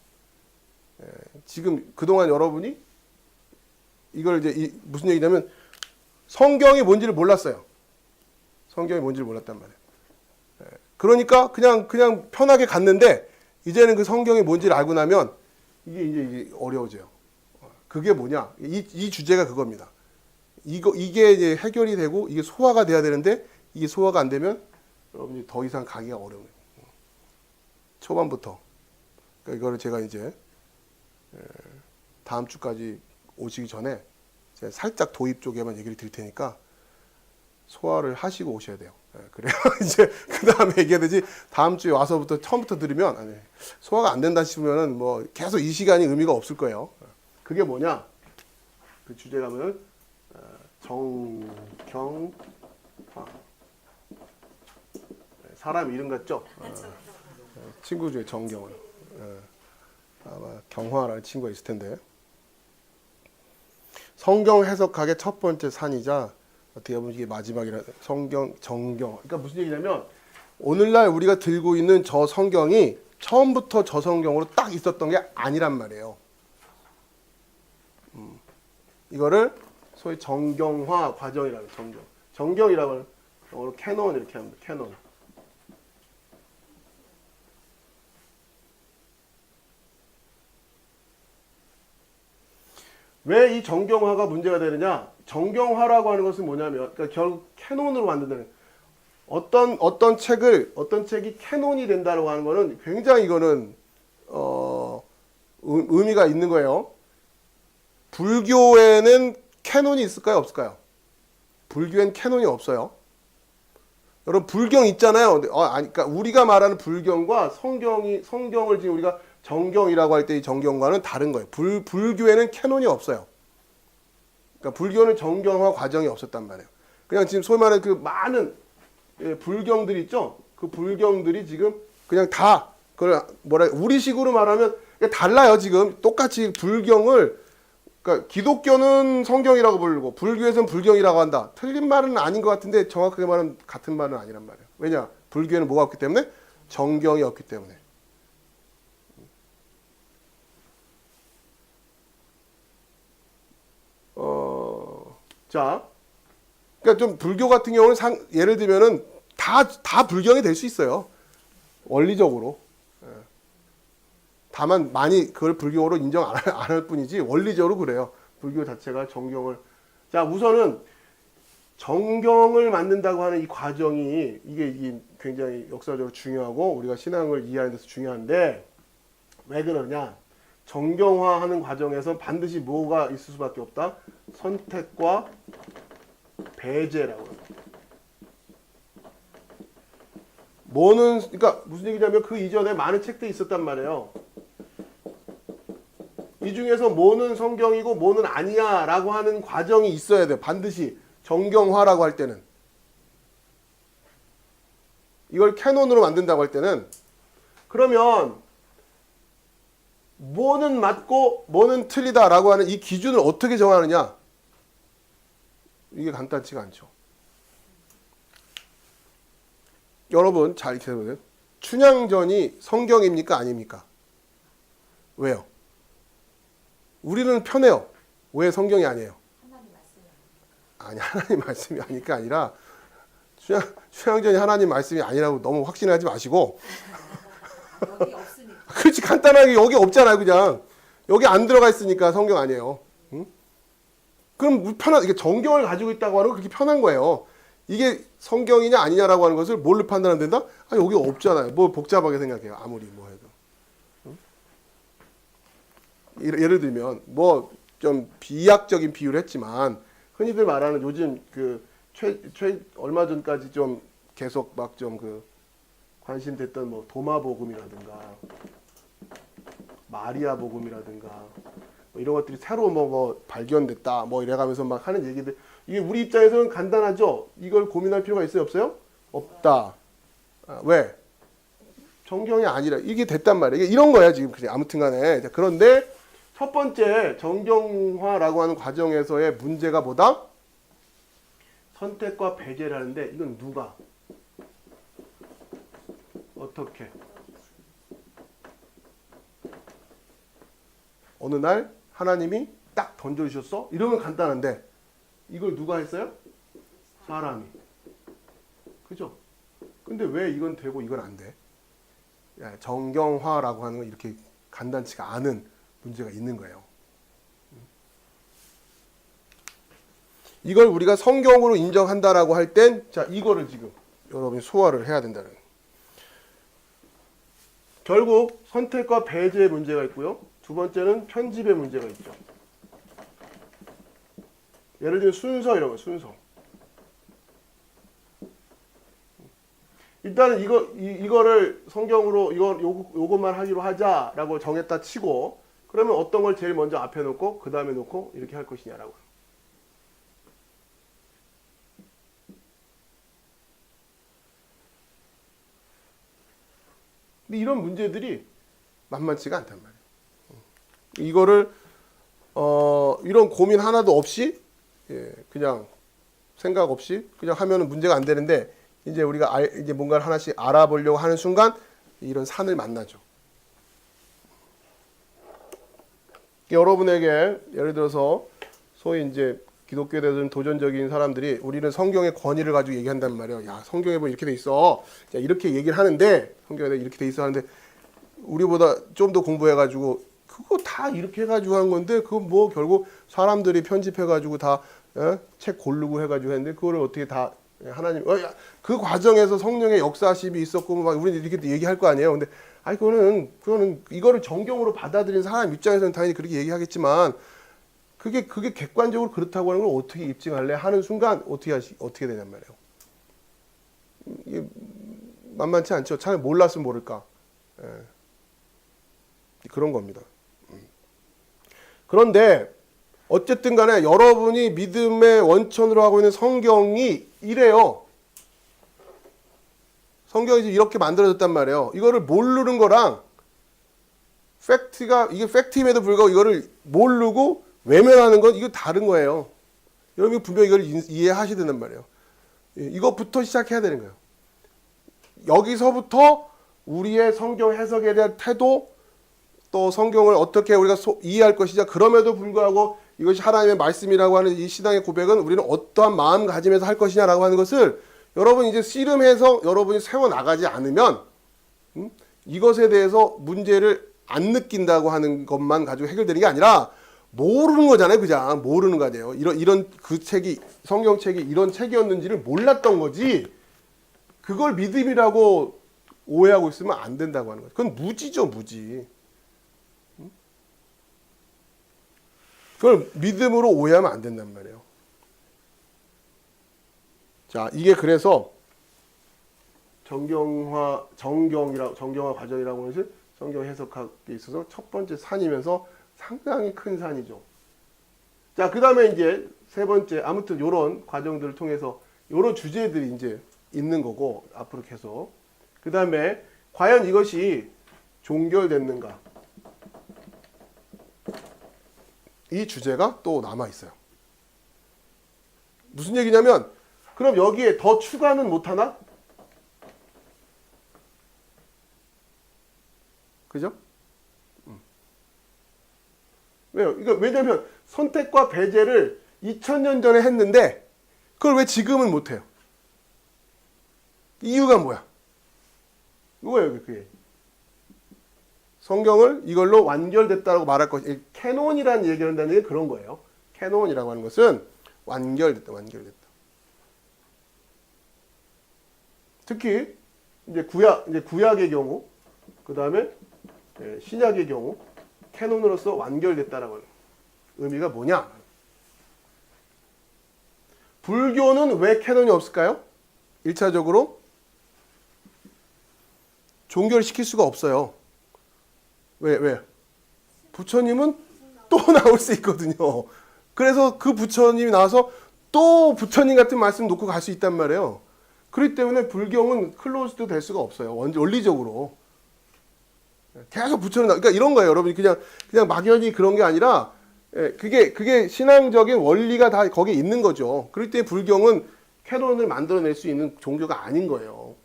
지금 그동안 여러분이 이걸 이제 무슨 얘기냐면 성경이 뭔지를 몰랐어요. 성경이 뭔지를 몰랐단 말이에요. 그러니까 그냥 편하게 갔는데 이제는 그 성경이 뭔지를 알고 나면 이게 어려워져요. 그게 뭐냐? 이 주제가 그겁니다. 이게 이제 해결이 되고 이게 소화가 돼야 되는데 이게 소화가 안 되면 여러분이 더 이상 가기가 어려워요. 초반부터. 그러니까 이거를 제가 이제 다음 주까지 오시기 전에 제가 살짝 도입 쪽에만 얘기를 드릴 테니까 소화를 하시고 오셔야 돼요. 그래요. 이제 그 다음에 얘기해야 되지. 다음 주에 와서부터 처음부터 들으면 소화가 안 된다 싶으면은 뭐 계속 이 시간이 의미가 없을 거예요. 그게 뭐냐? 그 주제가 뭐냐면 정경화. 사람 이름 같죠? 친구 중에 정경화. 아마 경화라는 친구가 있을 텐데. 성경 해석학의 첫 번째 산이자 어떻게 보면 이게 마지막이라 정경. 그러니까 무슨 얘기냐면 오늘날 우리가 들고 있는 저 성경이 처음부터 저 성경으로 딱 있었던 게 아니란 말이에요. 이거를 소위 정경화 과정이라는 정경이라고 하는 영어로 캐논 이렇게 합니다. 캐논. 왜 이 정경화가 문제가 되느냐? 정경화라고 하는 것은 뭐냐면, 그러니까 결국 캐논으로 만든다는, 어떤 책이 캐논이 된다고 하는 거는 굉장히 이거는, 의미가 있는 거예요. 불교에는 캐논이 있을까요? 없을까요? 불교엔 캐논이 없어요. 여러분, 불경 있잖아요. 그러니까 우리가 말하는 불경과 성경을 지금 우리가 정경이라고 할 때 이 정경과는 다른 거예요. 불교에는 캐논이 없어요. 그러니까 불교는 정경화 과정이 없었단 말이에요. 그냥 지금 소위 말하는 그 많은 불경들이 있죠. 그 불경들이 지금 그냥 다 그걸 우리식으로 말하면 달라요. 지금 똑같이 불경을 그러니까 기독교는 성경이라고 부르고 불교에서는 불경이라고 한다. 틀린 말은 아닌 것 같은데 정확하게 말하면 같은 말은 아니란 말이에요. 왜냐? 불교에는 뭐가 없기 때문에? 정경이 없기 때문에. 자, 그러니까 좀 불교 같은 경우는 예를 들면은 다 불경이 될 수 있어요. 원리적으로. 다만 많이 그걸 불교로 인정 안 할 뿐이지 원리적으로 그래요. 불교 자체가 정경을. 자, 우선은 정경을 만든다고 하는 이 과정이 이게 굉장히 역사적으로 중요하고 우리가 신앙을 이해하는 데서 중요한데 왜 그러냐? 정경화하는 과정에서 반드시 뭐가 있을 수밖에 없다? 선택과 배제라고 합니다. 그러니까 무슨 얘기냐면 그 이전에 많은 책들이 있었단 말이에요. 이 중에서 뭐는 성경이고 뭐는 아니야 라고 하는 과정이 있어야 돼요. 반드시 정경화라고 할 때는. 이걸 캐논으로 만든다고 할 때는 그러면 뭐는 맞고 뭐는 틀리다라고 하는 이 기준을 어떻게 정하느냐? 이게 간단치가 않죠. 여러분 잘 기억해보세요. 춘향전이 성경입니까? 아닙니까? 왜요? 우리는 편해요. 왜 성경이 아니에요? 하나님 말씀이 아니, 하나님 말씀이 아니까 아니라 춘향전이 하나님 말씀이 아니라고 너무 확신하지 마시고 여기 없으니까. 그렇지, 간단하게 여기 없잖아요. 그냥 여기 안 들어가 있으니까 성경 아니에요. 응? 그럼 이게 정경을 가지고 있다고 하는 건 그렇게 편한 거예요. 이게 성경이냐 아니냐라고 하는 것을 뭘로 판단하면 된다? 아, 여기 없잖아요. 뭐 복잡하게 생각해요. 아무리 뭐 해도. 응? 예를 들면 뭐 좀 비약적인 비유를 했지만 흔히들 말하는 요즘 그 얼마 전까지 좀 계속 막 좀 그 관심됐던 뭐 도마복음이라든가 마리아 복음이라든가 뭐 이런 것들이 새로 뭐 발견됐다 뭐 이래가면서 막 하는 얘기들, 이게 우리 입장에서는 간단하죠. 이걸 고민할 필요가 있어요, 없어요? 없다. 아, 왜? 정경이 아니라 이게 됐단 말이에요. 이게 이런 거야 지금. 그냥 아무튼간에. 그런데 첫 번째 정경화라고 하는 과정에서의 문제가 뭐다? 선택과 배제를 하는데 이건 누가? 어떻게? 어느 날 하나님이 딱 던져주셨어? 이러면 간단한데 이걸 누가 했어요? 사람이. 그죠? 근데 왜 이건 되고 이건 안 돼? 정경화라고 하는 건 이렇게 간단치가 않은 문제가 있는 거예요. 이걸 우리가 성경으로 인정한다라고 할 땐, 자, 이거를 지금 여러분이 소화를 해야 된다는. 결국 선택과 배제의 문제가 있고요. 두 번째는 편집의 문제가 있죠. 예를 들면 순서 이런 거, 순서. 일단은 이거를 성경으로 요것만 하기로 하자라고 정했다 치고, 그러면 어떤 걸 제일 먼저 앞에 놓고 그 다음에 놓고 이렇게 할 것이냐라고. 근데 이런 문제들이 만만치가 않단 말이에요. 이거를 이런 고민 하나도 없이 그냥 생각 없이 그냥 하면은 문제가 안 되는데, 이제 우리가 이제 뭔가를 하나씩 알아보려고 하는 순간 이런 산을 만나죠. 여러분에게 예를 들어서 소위 이제 기독교에 대해서 도전적인 사람들이 우리는 성경의 권위를 가지고 얘기한단 말이에요. 야, 성경에 보면 이렇게 돼 있어. 자, 이렇게 얘기를 하는데, 성경에 이렇게 돼 있어 하는데, 우리보다 좀 더 공부해가지고 그거 다 이렇게 해가지고 한 건데, 그거 뭐 결국 사람들이 편집해가지고 다 책 고르고 해가지고 했는데, 그거를 어떻게 다 하나님 그 과정에서 성령의 역사심이 있었고 막 우리는 이렇게 얘기할 거 아니에요. 근데 아니 그거는 이거를 정경으로 받아들인 사람 입장에서는 당연히 그렇게 얘기하겠지만, 그게 객관적으로 그렇다고 하는 걸 어떻게 입증할래 하는 순간 어떻게 되냔 말이에요. 이게 만만치 않죠. 잘 몰랐으면 모를까. 그런 겁니다. 그런데 어쨌든 간에 여러분이 믿음의 원천으로 하고 있는 성경이 이래요. 성경이 이렇게 만들어졌단 말이에요. 이거를 모르는 거랑 이게 팩트임에도 불구하고 이거를 모르고 외면하는 건 이거 다른 거예요. 여러분이 분명히 이걸 이해하셔야 된단 말이에요. 이것부터 시작해야 되는 거예요. 여기서부터 우리의 성경 해석에 대한 태도, 또 성경을 어떻게 우리가 이해할 것이냐, 그럼에도 불구하고 이것이 하나님의 말씀이라고 하는 이 신앙의 고백은 우리는 어떠한 마음가짐에서 할 것이냐라고 하는 것을 여러분이 이제 씨름해서 여러분이 세워나가지 않으면 이것에 대해서 문제를 안 느낀다고 하는 것만 가지고 해결되는 게 아니라 모르는 거잖아요. 그냥 모르는 거 아니에요. 이런 그 책이, 성경책이 이런 책이었는지를 몰랐던 거지, 그걸 믿음이라고 오해하고 있으면 안 된다고 하는 거죠. 그건 무지죠, 무지. 그걸 믿음으로 오해하면 안 된단 말이에요. 자, 이게 그래서 정경화 과정이라고 하는 것을 성경 해석하기에 있어서 첫 번째 산이면서 상당히 큰 산이죠. 자, 그 다음에 이제 세 번째, 아무튼 이런 과정들을 통해서 이런 주제들이 이제 있는 거고, 앞으로 계속. 그 다음에 과연 이것이 종결됐는가? 이 주제가 또 남아 있어요. 무슨 얘기냐면, 그럼 여기에 더 추가는 못 하나? 그죠? 왜요? 이거 왜냐면 선택과 배제를 2000년 전에 했는데 그걸 왜 지금은 못해요? 이유가 뭐야? 이거예요, 그게. 성경을 이걸로 완결됐다고 말할 것이 캐논이라는 얘기를 한다는 게 그런 거예요. 캐논이라고 하는 것은 완결됐다, 완결됐다. 특히 이제 구약의 경우, 그 다음에 신약의 경우 캐논으로서 완결됐다라고 하는 의미가 뭐냐? 불교는 왜 캐논이 없을까요? 1차적으로 종교를 시킬 수가 없어요. 왜? 부처님은 또 나올 수 있거든요. 그래서 그 부처님이 나와서 또 부처님 같은 말씀 놓고 갈 수 있단 말이에요. 그렇기 때문에 불경은 클로즈도 될 수가 없어요. 원리적으로. 계속 부처님 그러니까 이런 거예요. 여러분이 그냥 막연히 그런 게 아니라 그게 신앙적인 원리가 다 거기에 있는 거죠. 그럴 때 불경은 캐논을 만들어낼 수 있는 종교가 아닌 거예요.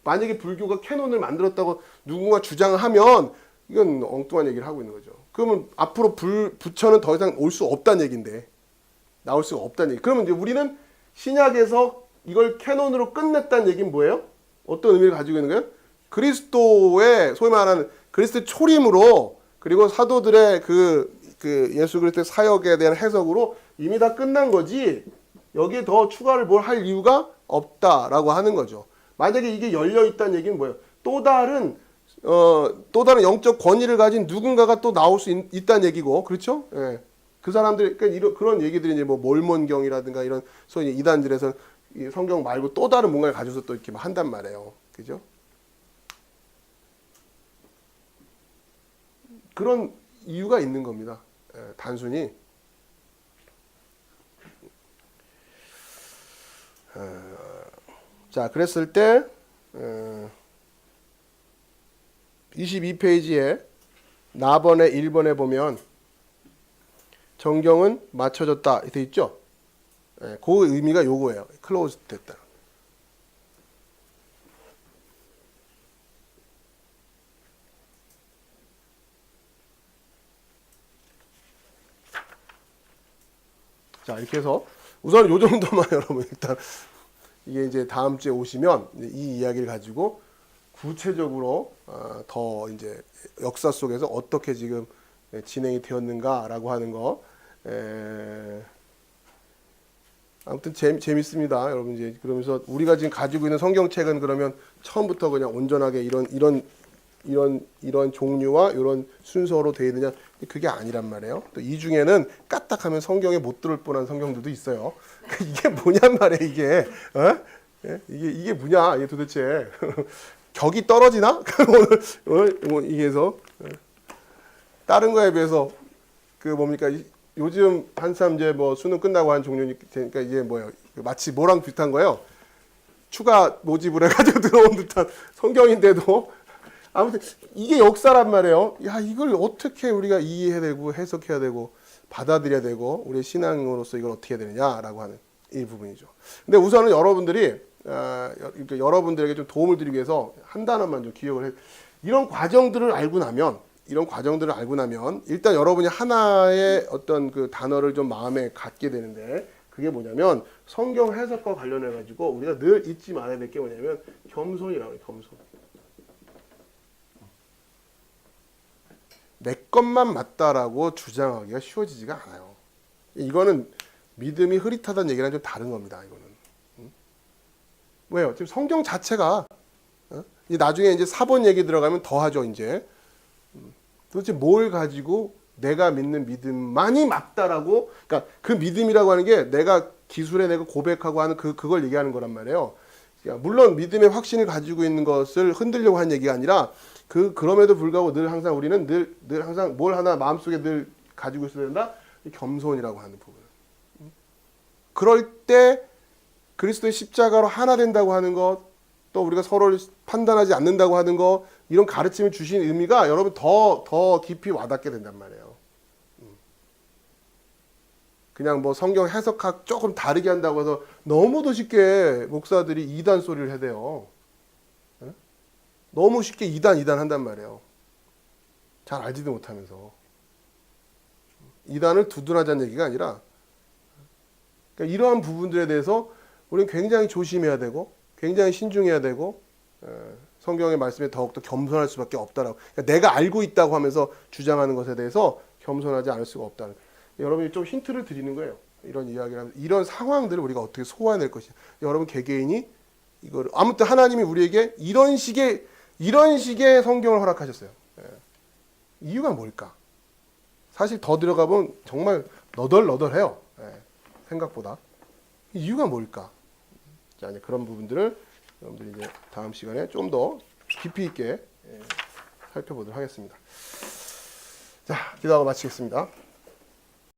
만약에 불교가 캐논을 만들었다고 누군가 주장을 하면 이건 엉뚱한 얘기를 하고 있는 거죠. 그러면 앞으로 부처는 더 이상 올 수 없다는 얘기인데 나올 수가 없다는 얘기. 그러면 이제 우리는 신약에서 이걸 캐논으로 끝냈다는 얘기는 뭐예요? 어떤 의미를 가지고 있는 거예요? 그리스도의 소위 말하는 그리스도의 초림으로 그리고 사도들의 그 예수 그리스도의 사역에 대한 해석으로 이미 다 끝난 거지 여기에 더 추가를 뭘 할 이유가 없다라고 하는 거죠. 만약에 이게 열려 있다는 얘기는 뭐예요? 또 다른 영적 권위를 가진 누군가가 또 나올 수 있다는 얘기고, 그렇죠? 예. 그 사람들, 그러니까 그런 얘기들이 이제 뭐 몰몬경이라든가 이런 소위 이단들에서 성경 말고 또 다른 뭔가를 가져서 또 이렇게 한단 말이에요. 그죠? 그런 이유가 있는 겁니다. 예, 단순히. 자, 그랬을 때 22페이지에 나번의 1번에 보면 정경은 맞춰졌다 돼 있죠? 예, 그 의미가 요거예요. 클로즈 됐다. 자, 이렇게 해서 우선 요 정도만 여러분 일단 이게 이제 다음 주에 오시면 이 이야기를 가지고 구체적으로 더 이제 역사 속에서 어떻게 지금 진행이 되었는가라고 하는 거 아무튼 재밌습니다, 여러분. 이제 그러면서 우리가 지금 가지고 있는 성경책은 그러면 처음부터 그냥 온전하게 이런 종류와 이런 순서로 되어 있느냐, 그게 아니란 말이에요. 또 이 중에는 까딱하면 성경에 못 들을 뻔한 성경들도 있어요. 이게 뭐냔 말이에요, 이게. 이게 뭐냐, 이게 도대체. 격이 떨어지나? 오늘 이게서 다른 거에 비해서 그 뭡니까? 요즘 한참 이제 뭐 수능 끝나고 한 종류니까 이게 뭐예요? 마치 뭐랑 비슷한 거예요? 추가 모집을 해가지고 들어온 듯한 성경인데도 아무튼 이게 역사란 말이에요. 야, 이걸 어떻게 우리가 이해해야 되고 해석해야 되고 받아들여야 되고 우리의 신앙으로서 이걸 어떻게 해야 되느냐라고 하는 이 부분이죠. 근데 우선은 여러분들에게 좀 도움을 드리기 위해서 한 단어만 좀 기억을 해. 이런 과정들을 알고 나면 일단 여러분이 하나의 어떤 그 단어를 좀 마음에 갖게 되는데 그게 뭐냐면 성경 해석과 관련해 가지고 우리가 늘 잊지 말아야 될 게 뭐냐면 겸손이라고 해요. 겸손. 내 것만 맞다라고 주장하기가 쉬워지지가 않아요. 이거는 믿음이 흐릿하다는 얘기랑 좀 다른 겁니다. 이거는. 왜요? 지금 성경 자체가 나중에 이제 4번 얘기 들어가면 더 하죠. 이제 도대체 뭘 가지고 내가 믿는 믿음만이 맞다라고, 그러니까 그 믿음이라고 하는 게 내가 기술에 내가 고백하고 하는 그걸 얘기하는 거란 말이에요. 그러니까 물론 믿음의 확신을 가지고 있는 것을 흔들려고 하는 얘기가 아니라 그럼에도 불구하고 늘 항상 우리는 늘 항상 뭘 하나 마음속에 늘 가지고 있어야 된다. 겸손이라고 하는 부분. 그럴 때 그리스도의 십자가로 하나 된다고 하는 것, 또 우리가 서로를 판단하지 않는다고 하는 것, 이런 가르침을 주신 의미가 여러분 더 깊이 와닿게 된단 말이에요. 그냥 뭐 성경 해석학 조금 다르게 한다고 해서 너무도 쉽게 목사들이 이단 소리를 해대요. 너무 쉽게 이단 한단 말이에요. 잘 알지도 못하면서 이단을 두둔하자는 얘기가 아니라 그러니까 이러한 부분들에 대해서 우리는 굉장히 조심해야 되고 굉장히 신중해야 되고 성경의 말씀에 더욱더 겸손할 수밖에 없다라고. 그러니까 내가 알고 있다고 하면서 주장하는 것에 대해서 겸손하지 않을 수가 없다는. 여러분이 좀 힌트를 드리는 거예요. 이런 이야기를 하면서 이런 상황들을 우리가 어떻게 소화해낼 것이냐. 여러분 개개인이 이걸 아무튼 하나님이 우리에게 이런 식의 성경을 허락하셨어요. 이유가 뭘까? 사실 더 들어가 보면 정말 너덜너덜해요. 생각보다. 이유가 뭘까? 자, 이제 그런 부분들을 여러분들이 이제 다음 시간에 좀 더 깊이 있게 살펴보도록 하겠습니다. 자, 기도하고 마치겠습니다.